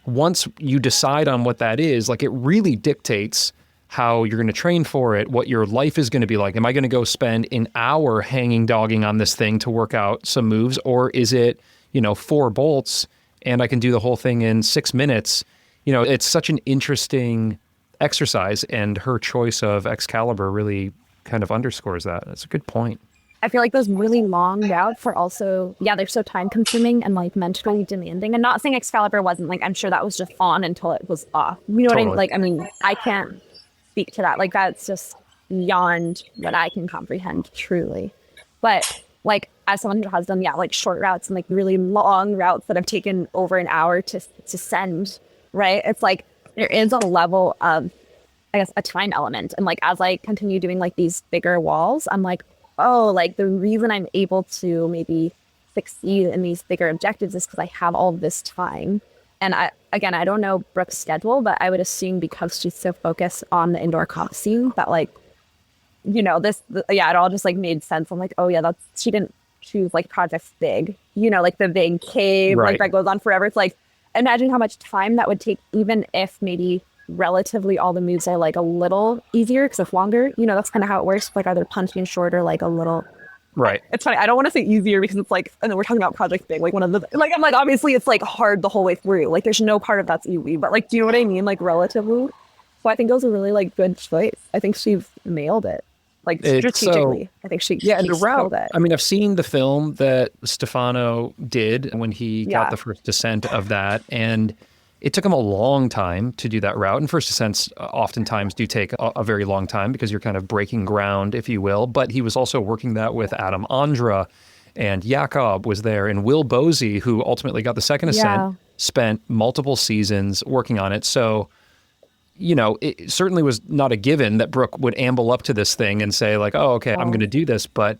once you decide on what that is, like it really dictates how you're going to train for it, what your life is going to be like. Am I going to go spend an hour hanging dogging on this thing to work out some moves? Or is it, you know, 4 bolts and I can do the whole thing in 6 minutes? You know, it's such an interesting exercise, and her choice of Excalibur really kind of underscores that. That's a good point. I feel like those really long routes are also, they're so time consuming and like mentally demanding. And not saying Excalibur wasn't, like, I'm sure that was just on until it was off. You know what I mean? Like, I mean, I can't speak to that. Like, that's just beyond what I can comprehend, truly. But like, as someone who has done, like short routes and like really long routes that have taken over an hour to send, right? It's like, there is a level of, I guess, a time element. And like, as I continue doing like these bigger walls, I'm like, oh, like the reason I'm able to maybe succeed in these bigger objectives is because I have all this time. And I don't know Brooke's schedule, but I would assume because she's so focused on the indoor comp scene that like, you know, it all just like made sense. I'm like, oh yeah, she didn't choose like projects big, you know, like the big cave, like that goes on forever. It's like, imagine how much time that would take, even if maybe relatively all the moves are like a little easier because it's longer. You know, that's kind of how it works. Like either punchy and shorter, like a little. Right. It's funny. I don't want to say easier because it's like, and then we're talking about project big. Like one of the, like, I'm like, obviously it's like hard the whole way through. Like there's no part of that's easy, but like, do you know what I mean? Like relatively. So I think it was a really like good choice. I think she's nailed it. Like strategically, I think she and the route. It. I mean, I've seen the film that Stefano did when he got the first descent of that, and it took him a long time to do that route. And first descents oftentimes do take a very long time because you're kind of breaking ground, if you will. But he was also working that with Adam Ondra, and Jakob was there, and Will Bosey, who ultimately got the second ascent, spent multiple seasons working on it. So, you know, it certainly was not a given that Brooke would amble up to this thing and say like, oh, okay, I'm going to do this. But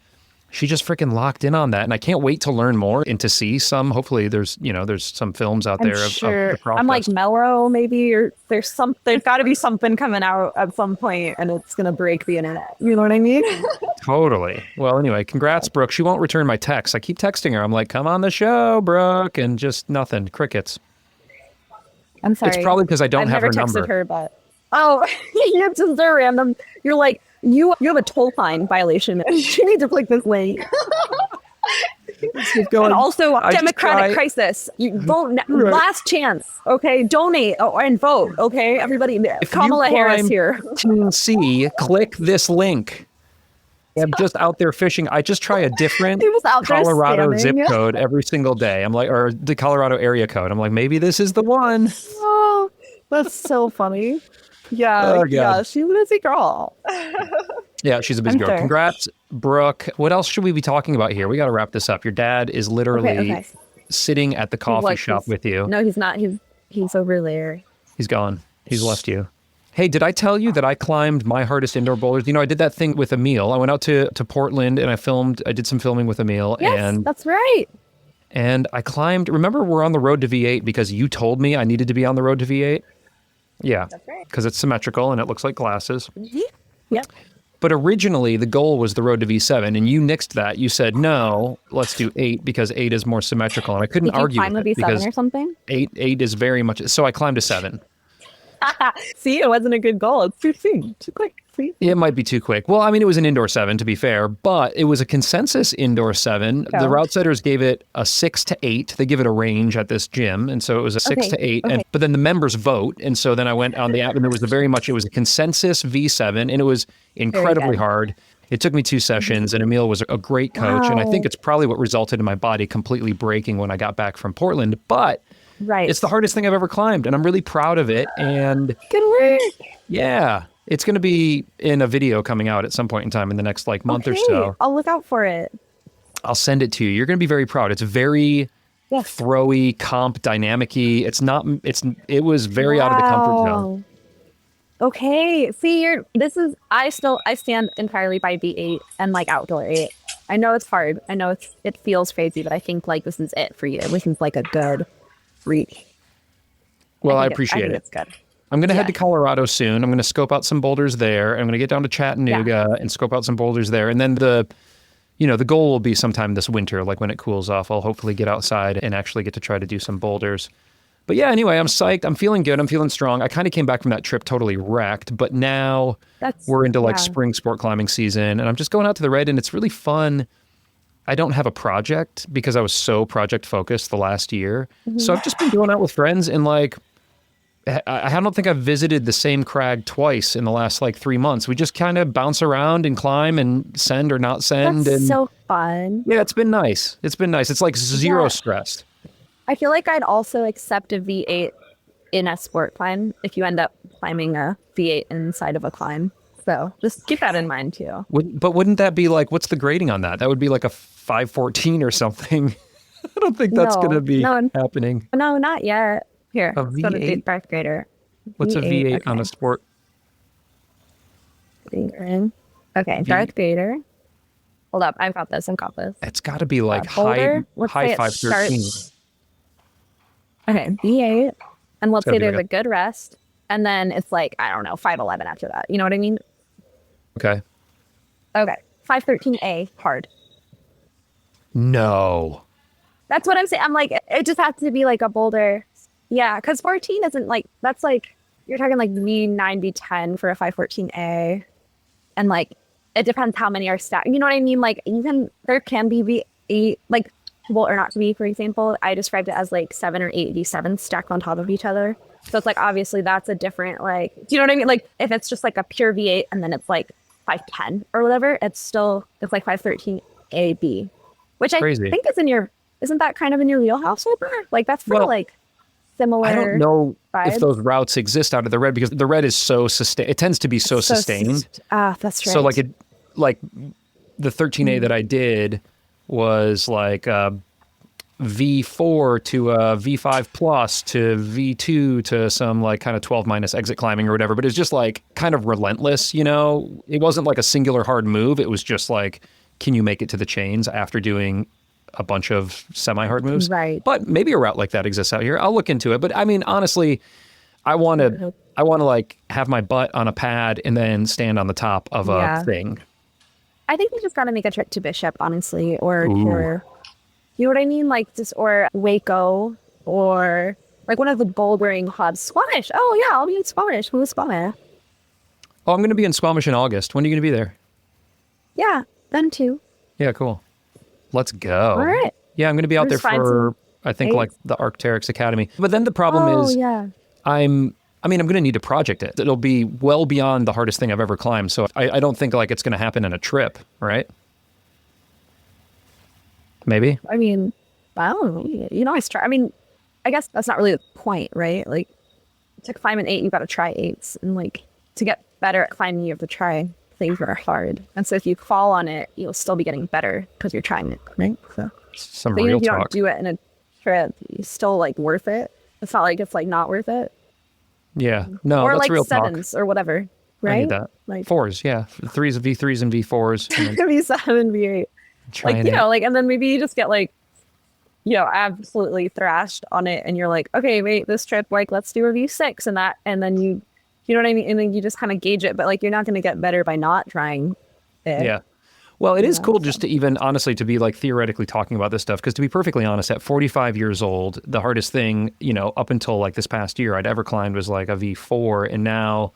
she just freaking locked in on that. And I can't wait to learn more and to see some. Hopefully there's some films out there of the process. I'm like Melrose maybe, or there's got to be something coming out at some point and it's going to break the internet. You know what I mean? Totally. Well, anyway, congrats, Brooke. She won't return my texts. I keep texting her. I'm like, come on the show, Brooke. And just nothing. Crickets. I'm sorry. It's probably because I don't have her number. I've never texted her, but it's just so random. You're like, you have a toll fine violation. You need to click this link. And also, democratic crisis. You vote. Last chance. Okay, donate and vote. Okay, everybody. If Kamala Harris here. Team C, click this link. I'm just out there fishing. I just try a different Colorado zip code every single day. I'm like, or the Colorado area code. I'm like, maybe this is the one. Oh, that's so funny. Yeah, she's a busy girl. Yeah, she's a busy girl. Sure. Congrats, Brooke. What else should we be talking about here? We got to wrap this up. Your dad is literally sitting at the coffee shop with you. No, he's not. He's over there. He's gone. He's left you. Hey, did I tell you that I climbed my hardest indoor boulders? You know, I did that thing with Emil. I went out to Portland and I did some filming with Emil. Yes, that's right. And I climbed, remember we're on the road to V8 because you told me I needed to be on the road to V8? Yeah. That's right. Because it's symmetrical and it looks like glasses. Yep. But originally the goal was the road to V7 and you nixed that. You said, no, let's do 8 because 8 is more symmetrical. And I couldn't Did you argue climb with the it V7 because or something? 8 is very much, so I climbed a 7. See, it wasn't a good goal. It's too soon. Too quick. See? It might be too quick. Well, I mean, it was an indoor 7 to be fair, but it was a consensus indoor 7. Oh. The route setters gave it a 6 to 8. They give it a range at this gym, and so it was a 6 to 8. Okay. But then the members vote, and so then I went on the app, and it was it was a consensus V7, and it was incredibly hard. It took me 2 sessions, and Emil was a great coach, and I think it's probably what resulted in my body completely breaking when I got back from Portland. But Right. it's the hardest thing I've ever climbed, and I'm really proud of it. And Good work. yeah, it's going to be in a video coming out at some point in time in the next month or so. I'll look out for it. I'll send it to you. You're going to be very proud. It's very throwy, comp, dynamic-y. It was very out of the comfort zone. Okay. See, I stand entirely by V8 and outdoor 8. I know it's hard. I know it feels crazy, but I think this is it for you. This is a good reach. Well, I appreciate it. It's good. I'm going to head to Colorado soon. I'm going to scope out some boulders there. I'm going to get down to Chattanooga and scope out some boulders there. And then the goal will be sometime this winter, when it cools off, I'll hopefully get outside and actually get to try to do some boulders. But yeah, anyway, I'm psyched. I'm feeling good. I'm feeling strong. I kind of came back from that trip totally wrecked, but now we're into spring sport climbing season and I'm just going out to the red and it's really fun. I don't have a project because I was so project focused the last year. Mm-hmm. So I've just been going out with friends and I don't think I've visited the same crag twice in the last 3 months. We just kind of bounce around and climb and send or not send. That's and so fun. Yeah, it's been nice. It's zero stress. I feel like I'd also accept a V8 in a sport climb if you end up climbing a V8 inside of a climb. So just keep that in mind too. But wouldn't that be what's the grading on that? That would be a 514 or something. I don't think that's going to be happening. No, not yet. Here, a let's go to V8? dark grader. What's a V8 okay. on a sport? Okay, dark grader. Hold up, I've got this. It's got to be boulder. high 513. Okay, V8. And let's say there's a a good rest. And then it's 511 after that. You know what I mean? Okay. Okay. 513A, hard. No. That's what I'm saying. I'm it just has to be a boulder. Yeah, because 14 isn't that's you're talking V9, V10 for a 514A. And it depends how many are stacked. You know what I mean? Even there can be V8, well, or not V, for example. I described it as 7 or 8 V7s stacked on top of each other. So it's obviously that's a different, do you know what I mean? If it's just a pure V8 and then it's 510 or whatever, it's 513AB, which Crazy. I think isn't that kind of in your wheelhouse over? That's pretty similar. I don't know vibes. if those routes exist out of the red because the red is so sustained. It tends to be so sustained. That's right. So the 13A that I did was V4 to V5 plus to V2 to some kind of 12 minus exit climbing or whatever. But it's just kind of relentless, It wasn't a singular hard move. It was just can you make it to the chains after doing a bunch of semi-hard moves? Right. But maybe a route like that exists out here. I'll look into it. But I mean, honestly, I want to have my butt on a pad and then stand on the top of a thing. I think we just got to make a trip to Bishop, honestly, or you know what I mean? Or Waco, or one of the bouldering hubs. Squamish. Oh, yeah, I'll be in Squamish. Who's Squamish? Oh, I'm going to be in Squamish in August. When are you going to be there? Yeah, them too. Yeah, cool. Let's go. All right. Yeah, I'm going to be out there for, I think, the Arc'teryx Academy. But then the problem is I'm going to need to project it. It'll be well beyond the hardest thing I've ever climbed. So I don't think it's going to happen in a trip, right? Maybe. I mean, I don't know. I guess that's not really the point, right? To climb an 8, you got to try 8s. And to get better at climbing, you have to try things that are hard. And so if you fall on it, you'll still be getting better because you're trying it, right? So some even real if you talk. don't do it in a trip, it's still worth it. It's not it's not worth it. Yeah. No, or that's real 7s talk. or whatever, right? I need that. 4s, yeah. 3s, V3s and V4s. V7, V8. And then maybe you just get absolutely thrashed on it, and you're like, okay, wait, this trip, like, let's do review 6 and that, and then you know what I mean? And then you just kind of gauge it, but like, you're not going to get better by not trying it. Yeah. Well, it is cool So. just to even honestly to be like theoretically talking about this stuff. Because to be perfectly honest, at 45 years old, the hardest thing, up until like this past year I'd ever climbed was like a V4. And now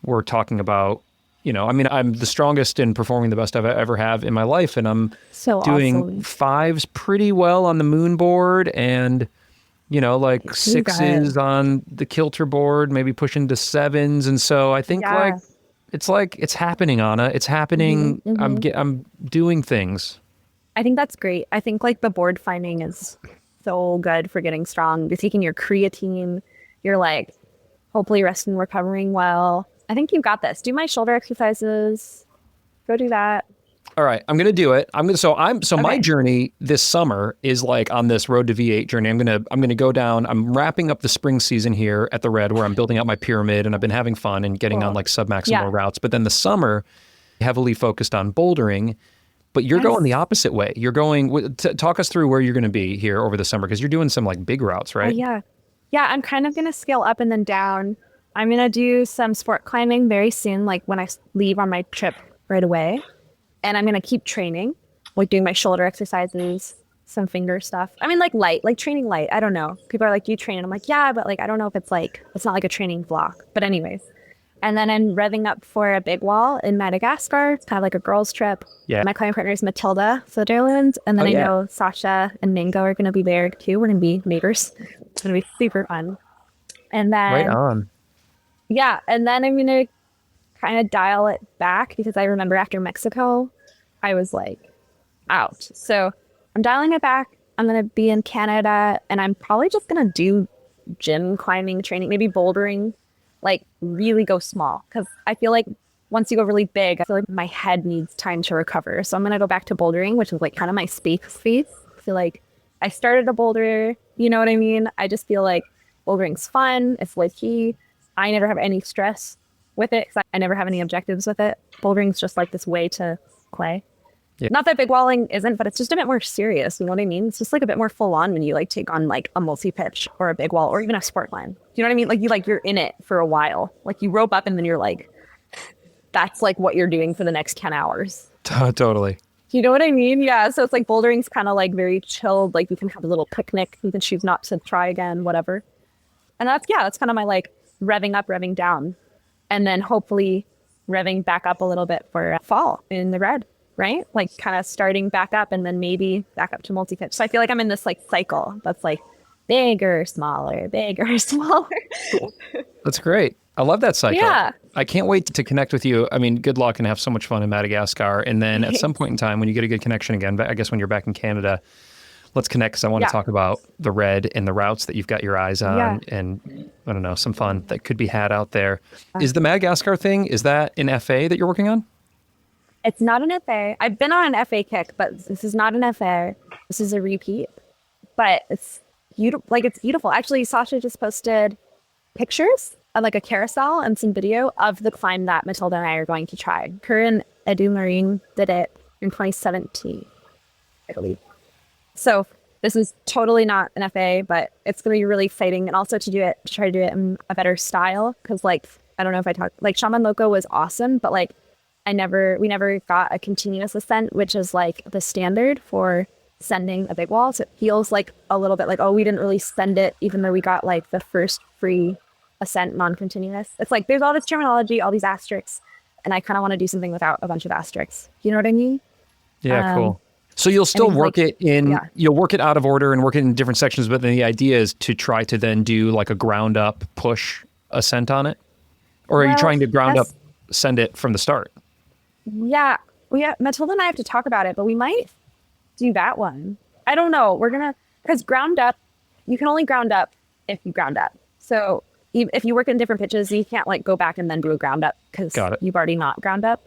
we're talking about, I mean, I'm the strongest and performing the best I've ever have in my life. And I'm So doing awesome. 5s pretty well on the moon board and, like 6s on the kilter board, maybe pushing to 7s. And so I think Yeah. it's happening, Anna. It's happening. I'm doing things. I think that's great. I think like the board finding is so good for getting strong. You're taking your creatine. You're like hopefully resting, recovering well. I think you've got this. Do my shoulder exercises. Go do that. All right, I'm gonna do it. My Okay. journey this summer is like on this road to V8 journey. I'm gonna go down. I'm wrapping up the spring season here at the Red, where I'm building out my pyramid, and I've been having fun and getting on like submaximal Yeah. routes. But then the summer, heavily focused on bouldering. But you're going the opposite way. You're going. Talk us through where you're going to be here over the summer because you're doing some like big routes, right? Yeah. Yeah, I'm kind of going to scale up and then down. I'm going to do some sport climbing very soon, like when I leave on my trip right away. And I'm going to keep training, like doing my shoulder exercises, some finger stuff. I mean, like light, like training light. I don't know. People are like, do you train? And I'm like, yeah, but like, I don't know if it's not like a training block. But anyways. And then I'm revving up for a big wall in Madagascar. It's kind of like a girls' trip. Yeah. My climbing partner is Matilda Sutherland. And then I yeah. know Sasha and Mango are going to be there too. We're going to be neighbors. It's going to be super fun. And then, Right on. yeah. And then I'm going to kind of dial it back because I remember after Mexico, I was like out. So I'm dialing it back. I'm going to be in Canada and I'm probably just going to do gym climbing training, maybe bouldering, like really go small. Because I feel like once you go really big, I feel like my head needs time to recover. So I'm going to go back to bouldering, which is like kind of my space. I feel like I started a boulder, you know what I mean? I just feel like bouldering's fun. It's low key. I never have any stress with it because I never have any objectives with it. Bouldering's just like this way to play. Yeah. Not that big walling isn't, but it's just a bit more serious. You know what I mean? It's just like a bit more full on when you like take on like a multi-pitch or a big wall or even a sport climb. Do you know what I mean? Like you're in it for a while. Like you rope up and then you're like, that's like what you're doing for the next 10 hours. Totally. You know what I mean? Yeah. So it's like bouldering's kind of like very chilled. Like you can have a little picnic. You can choose not to try again, whatever. And that's kind of my like revving up, revving down. And then hopefully revving back up a little bit for fall in the Red, right? Like kind of starting back up and then maybe back up to multi-pitch. So I feel like I'm in this like cycle that's like bigger, smaller, bigger, smaller. That's great. I love that cycle. Yeah. I can't wait to connect with you. I mean, good luck and have so much fun in Madagascar. And then at some point in time, when you get a good connection again, I guess when you're back in Canada, let's connect because I want to talk about the Red and the routes that you've got your eyes on and I don't know, some fun that could be had out there. Is the Madagascar thing, is that an FA that you're working on? It's not an FA. I've been on an FA kick, but this is not an FA. This is a repeat. But it's beautiful. Like it's beautiful. Actually, Sasha just posted pictures of like a carousel and some video of the climb that Matilda and I are going to try. Her and Edu Marine did it in 2017, I believe. So this is totally not an FA, but it's going to be really exciting. And also to try to do it in a better style. Cause like, I don't know if I talked, like Shaman Loco was awesome, but like we never got a continuous ascent, which is like the standard for sending a big wall. So it feels like a little bit like, oh, we didn't really send it, even though we got like the first free ascent non-continuous. It's like, there's all this terminology, all these asterisks. And I kind of want to do something without a bunch of asterisks. You know what I mean? Yeah, cool. So you'll still work it in, you'll work it out of order and work it in different sections, but then the idea is to try to then do like a ground up push ascent on it? Or are you trying to ground up send it from the start? Yeah. Matilda and I have to talk about it, but we might do that one. I don't know. Because ground up, you can only ground up if you ground up. So if you work in different pitches, you can't like go back and then do a ground up because you've already not grounded up.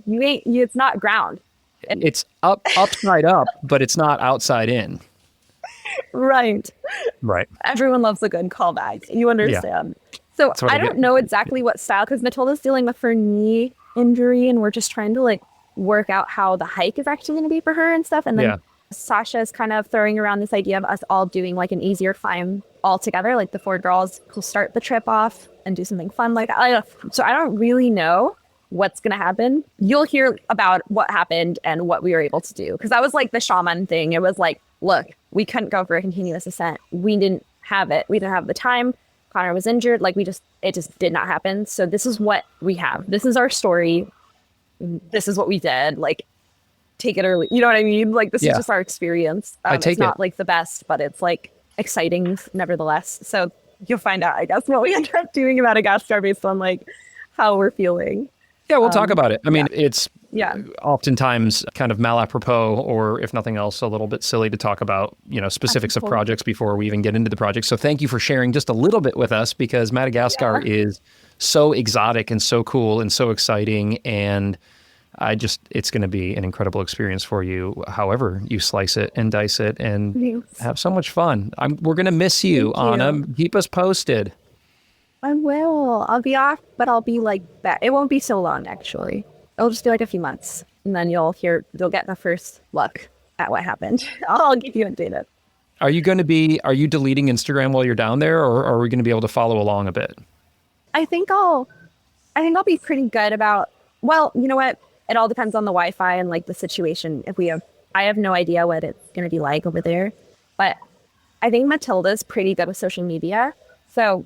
It's not ground. It's upside up, but it's not outside in. Right. Everyone loves a good callback. You understand. Yeah. So I don't know exactly what style, because Matilda's dealing with her knee injury and we're just trying to like work out how the hike is actually going to be for her and stuff. And then Sasha's kind of throwing around this idea of us all doing like an easier climb all together, like the 4 girls who'll start the trip off and do something fun like that. So I don't really know what's going to happen. You'll hear about what happened and what we were able to do. Because that was like the shaman thing. It was like, look, we couldn't go for a continuous ascent. We didn't have it. We didn't have the time. Connor was injured. Like it just did not happen. So this is what we have. This is our story. This is what we did. Like, take it or you know what I mean? Like, this is just our experience. It's not like the best, but it's like exciting nevertheless. So you'll find out, I guess, what we ended up doing in Madagascar based on like how we're feeling. Yeah, we'll talk about it. I mean, it's oftentimes kind of malapropos, or if nothing else, a little bit silly to talk about, specifics of projects before we even get into the project. So thank you for sharing just a little bit with us, because Madagascar is so exotic and so cool and so exciting. And it's going to be an incredible experience for you, however you slice it and dice it, and have so much fun. We're going to miss you, Anna. Keep us posted. I will. I'll be off, but I'll be like that. It won't be so long, actually. It'll just be like a few get the first look at what happened. I'll keep you updated. Are you deleting Instagram while you're down there, or are we going to be able to follow along a bit? I think I'll be pretty good about, well, you know what? It all depends on the Wi-Fi and like the situation. I have no idea what it's going to be like over there, but I think Matilda's pretty good with social media. So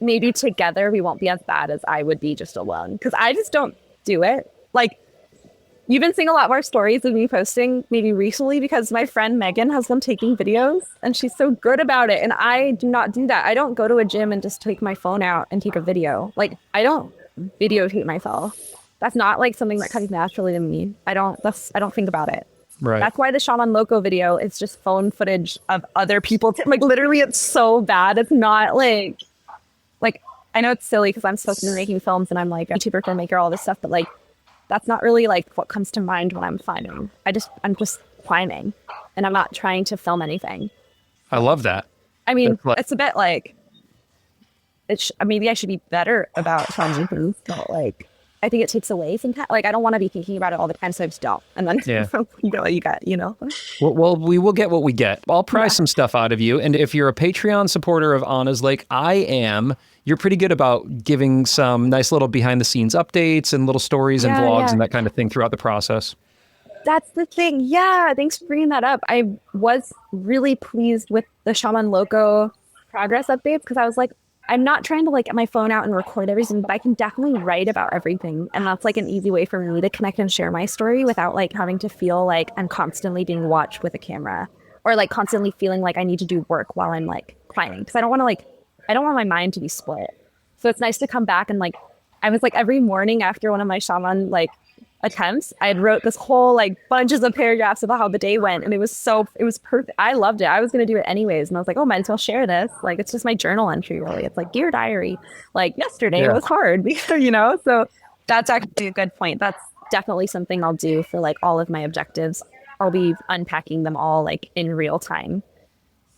maybe together we won't be as bad as I would be just alone, because I just don't do it. Like, you've been seeing a lot more stories of me posting maybe recently because my friend Megan has been taking videos and she's so good about it. And I do not do that. I don't go to a gym and just take my phone out and take a video. Like, I don't videotape myself. That's not like something that comes naturally to me. I don't think about it. Right. That's why the Shaman Loco video is just phone footage of other people. Like, literally, it's so bad. It's not like, I know it's silly because I'm supposed to be making films and I'm like a YouTuber, filmmaker, all this stuff, but like, that's not really like what comes to mind when I'm climbing. I'm just climbing and I'm not trying to film anything. I love that. I mean, it's a bit like, maybe I should be better about filming things, but like, I think it takes away some time. Like, I don't want to be thinking about it all the time, so I just don't. And then you got. Well, we will get what we get. I'll pry some stuff out of you. And if you're a Patreon supporter of Anna's, like I am, you're pretty good about giving some nice little behind the scenes updates and little stories and vlogs and that kind of thing throughout the process. That's the thing. Yeah, thanks for bringing that up. I was really pleased with the Shaman Loco progress updates, because I was like, I'm not trying to like get my phone out and record everything, but I can definitely write about everything. And that's like an easy way for me to connect and share my story without like having to feel like I'm constantly being watched with a camera, or like constantly feeling like I need to do work while I'm like climbing. Because I don't want my mind to be split. So it's nice to come back and like, I was like every morning after one of my shaman like attempts, I had wrote this whole like bunches of paragraphs about how the day went, and it was perfect. I loved it. I was going to do it anyways, and I was like, oh, might as well share this. Like, it's just my journal entry, really. It's like dear diary, like yesterday it was hard, so that's actually a good point. That's definitely something I'll do for like all of my objectives. I'll be unpacking them all like in real time.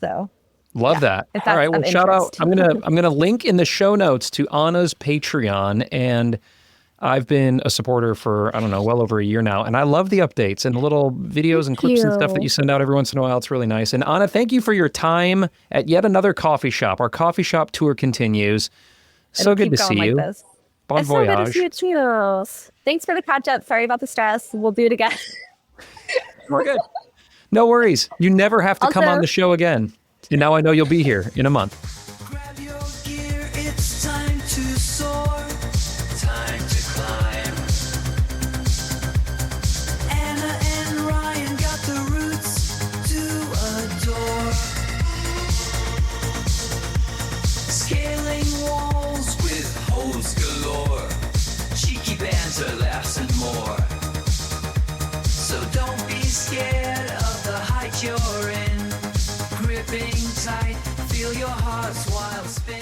So love that. All right, well, shout out. I'm gonna link in the show notes to Anna's Patreon, and I've been a supporter for, I don't know, well over a year now. And I love the updates and the little videos and clips and stuff that you send out every once in a while. It's really nice. And Anna, thank you for your time at yet another coffee shop. Our coffee shop tour continues. So good to see you. Bon voyage. So good to see you too. Thanks for the catch up. Sorry about the stress. We'll do it again. We're good. No worries. You never have to come on the show again. And now I know you'll be here in a month. Grab your gear, it's time to soar. Time to climb. Anna and Ryan got the roots to adore. Scaling walls with hose galore. Cheeky banter, laughs and more. So don't be scared of the height you're in. Gripping tight, feel your heart's wild spin.